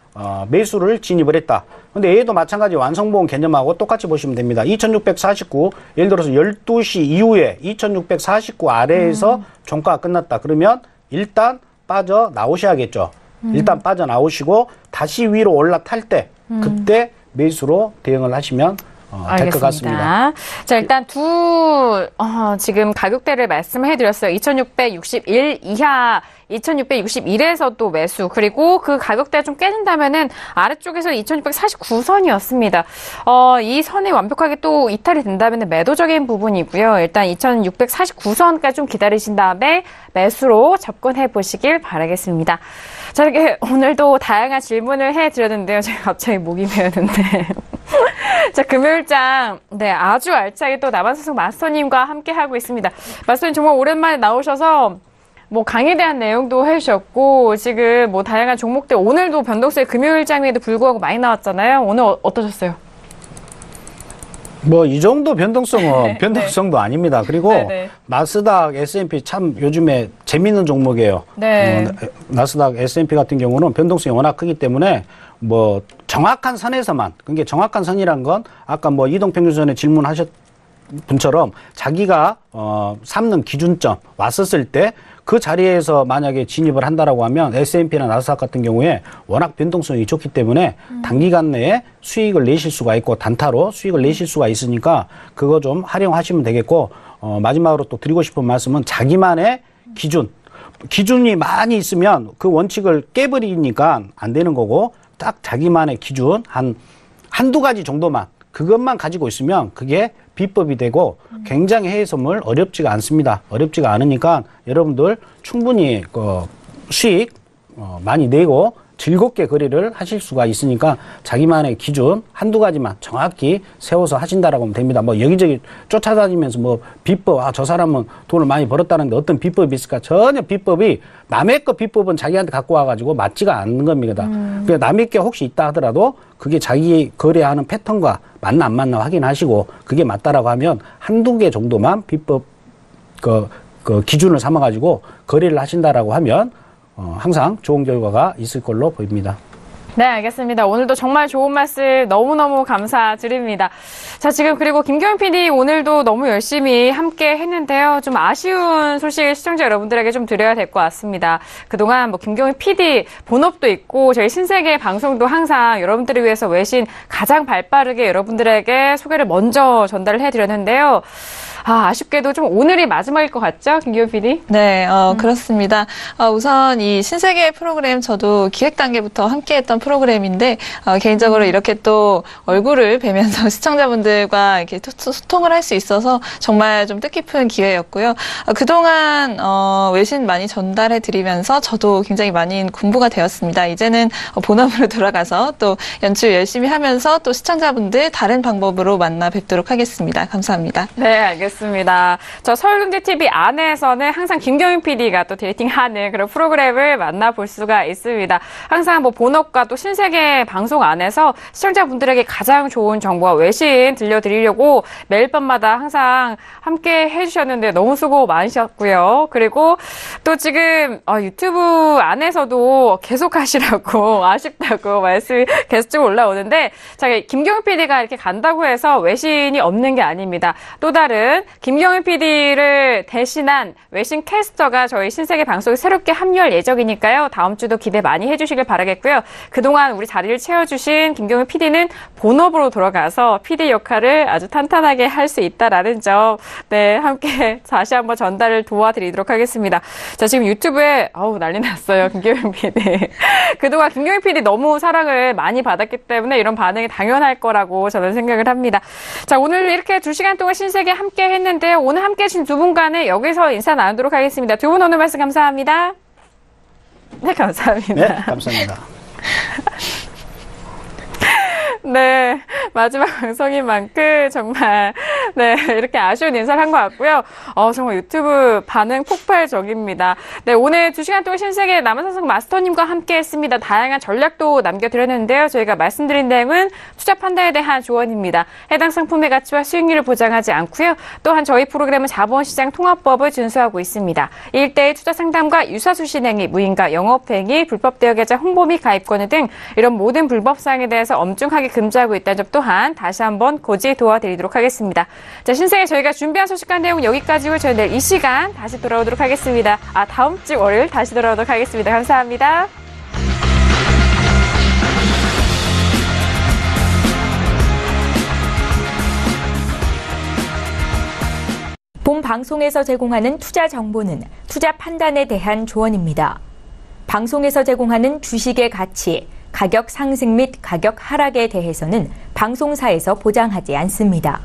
매수를 진입을 했다. 근데 얘도 마찬가지 완성보험 개념하고 똑같이 보시면 됩니다. 2649 예를 들어서 12시 이후에 2649 아래에서 종가가 끝났다. 그러면 일단 빠져나오셔야겠죠. 일단 빠져나오시고 다시 위로 올라탈 때 그때 매수로 대응을 하시면 될 것 같습니다. 자, 일단 지금 가격대를 말씀해드렸어요. 2661 이하, 2661에서 또 매수, 그리고 그 가격대가 좀 깨진다면은 아래쪽에서 2649선이었습니다. 이 선이 완벽하게 또 이탈이 된다면 매도적인 부분이고요. 일단 2649선까지 좀 기다리신 다음에 매수로 접근해 보시길 바라겠습니다. 자, 이렇게 오늘도 다양한 질문을 해드렸는데요. 제가 갑자기 목이 메었는데. 자, 금요일장, 네, 아주 알차게 또 남한산성 마스터님과 함께 하고 있습니다. 마스터님 정말 오랜만에 나오셔서 강의에 대한 내용도 해주셨고, 지금 다양한 종목들, 오늘도 변동성이 금요일장에도 불구하고 많이 나왔잖아요. 오늘 어떠셨어요? 이 정도 변동성은 변동성도 아닙니다. 그리고 나스닥, S&P 참 요즘에 재밌는 종목이에요. 네. 나스닥, S&P 같은 경우는 변동성이 워낙 크기 때문에 정확한 선에서만, 그게 정확한 선이란 건 아까 이동평균선에 질문하셨 분처럼 자기가 삼는 기준점 왔었을 때 그 자리에서 만약에 진입을 한다라고 하면 S&P나 나스닥 같은 경우에 워낙 변동성이 좋기 때문에 단기간 내에 수익을 내실 수가 있고 단타로 수익을 내실 수가 있으니까 그거 좀 활용하시면 되겠고 마지막으로 또 드리고 싶은 말씀은 자기만의 기준이 많이 있으면 그 원칙을 깨버리니까 안 되는 거고 딱 자기만의 기준 한두 가지 정도만 그것만 가지고 있으면 그게 비법이 되고 굉장히 해외 선물 어렵지가 않습니다. 어렵지가 않으니까 여러분들 충분히 수익 많이 내고 즐겁게 거래를 하실 수가 있으니까 자기만의 기준 한두 가지만 정확히 세워서 하신다라고 하면 됩니다. 여기저기 쫓아다니면서 비법, 저 사람은 돈을 많이 벌었다는데 어떤 비법이 있을까? 전혀 비법이 남의 거 비법은 자기한테 갖고 와가지고 맞지가 않는 겁니다. 그러니까 남의 게 혹시 있다 하더라도 그게 자기 거래하는 패턴과 맞나 안 맞나 확인하시고 그게 맞다라고 하면 한두 개 정도만 비법 기준을 삼아가지고 거래를 하신다라고 하면 항상 좋은 결과가 있을 걸로 보입니다. 네, 알겠습니다. 오늘도 정말 좋은 말씀 너무너무 감사드립니다. 자, 지금 그리고 김경현 PD 오늘도 너무 열심히 함께 했는데요. 좀 아쉬운 소식을 시청자 여러분들에게 좀 드려야 될 것 같습니다. 그동안 김경현 PD 본업도 있고 저희 신세계 방송도 항상 여러분들을 위해서 외신 가장 발빠르게 여러분들에게 소개를 먼저 전달을 해드렸는데요. 아쉽게도 좀 오늘이 마지막일 것 같죠? 김기호 PD? 네, 그렇습니다. 우선 이 신세계 프로그램 저도 기획 단계부터 함께 했던 프로그램인데, 개인적으로 이렇게 또 얼굴을 뵈면서 시청자분들과 이렇게 소통을 할 수 있어서 정말 좀 뜻깊은 기회였고요. 그동안, 외신 많이 전달해 드리면서 저도 굉장히 많이 공부가 되었습니다. 이제는 본업으로 돌아가서 또 연출 열심히 하면서 또 시청자분들 다른 방법으로 만나 뵙도록 하겠습니다. 감사합니다. 네, 알겠습니다. 알겠습니다. 저 서울경제TV 안에서는 항상 김경윤 PD가 또 데이팅하는 그런 프로그램을 만나볼 수가 있습니다. 항상 뭐 본업과 또 신세계 방송 안에서 시청자분들에게 가장 좋은 정보와 외신 들려드리려고 매일 밤마다 항상 함께 해주셨는데 너무 수고 많으셨고요. 그리고 또 지금 유튜브 안에서도 계속 하시라고 아쉽다고 말씀이 계속 올라오는데 자, 김경윤 PD가 이렇게 간다고 해서 외신이 없는 게 아닙니다. 또 다른 김경윤 PD를 대신한 외신 캐스터가 저희 신세계 방송에 새롭게 합류할 예정이니까요. 다음 주도 기대 많이 해주시길 바라겠고요. 그동안 우리 자리를 채워주신 김경윤 PD는 본업으로 돌아가서 PD 역할을 아주 탄탄하게 할 수 있다라는 점, 네, 함께 다시 한번 전달을 도와드리도록 하겠습니다. 자, 지금 유튜브에 난리 났어요. 김경윤 PD. 그동안 김경윤 PD 너무 사랑을 많이 받았기 때문에 이런 반응이 당연할 거라고 저는 생각을 합니다. 자, 오늘 이렇게 2시간 동안 신세계 함께 했는데요. 오늘 함께 해주신 두 분과는 여기서 인사 나누도록 하겠습니다. 두 분 오늘 말씀 감사합니다. 네, 감사합니다. 네, 감사합니다. 네, 마지막 방송인 만큼 정말 네 이렇게 아쉬운 인사를 한 것 같고요. 정말 유튜브 반응 폭발적입니다. 네, 오늘 2시간 동안 신세계 남한산성 마스터님과 함께했습니다. 다양한 전략도 남겨드렸는데요. 저희가 말씀드린 내용은 투자 판단에 대한 조언입니다. 해당 상품의 가치와 수익률을 보장하지 않고요. 또한 저희 프로그램은 자본시장 통합법을 준수하고 있습니다. 1대1 투자 상담과 유사수신 행위, 무인가 영업행위, 불법 대여 계좌 홍보 및 가입권유 등 이런 모든 불법 사항에 대해서 엄중하게 금지하고 있다는 점 또한 다시 한번 고지 도와드리도록 하겠습니다. 자, 신세계 저희가 준비한 소식과 내용은 여기까지고 저희 내일 이 시간 다시 돌아오도록 하겠습니다. 다음 주 월요일 다시 돌아오도록 하겠습니다. 감사합니다. 본 방송에서 제공하는 투자 정보는 투자 판단에 대한 조언입니다. 방송에서 제공하는 주식의 가치, 가격 상승 및 가격 하락에 대해서는 방송사에서 보장하지 않습니다.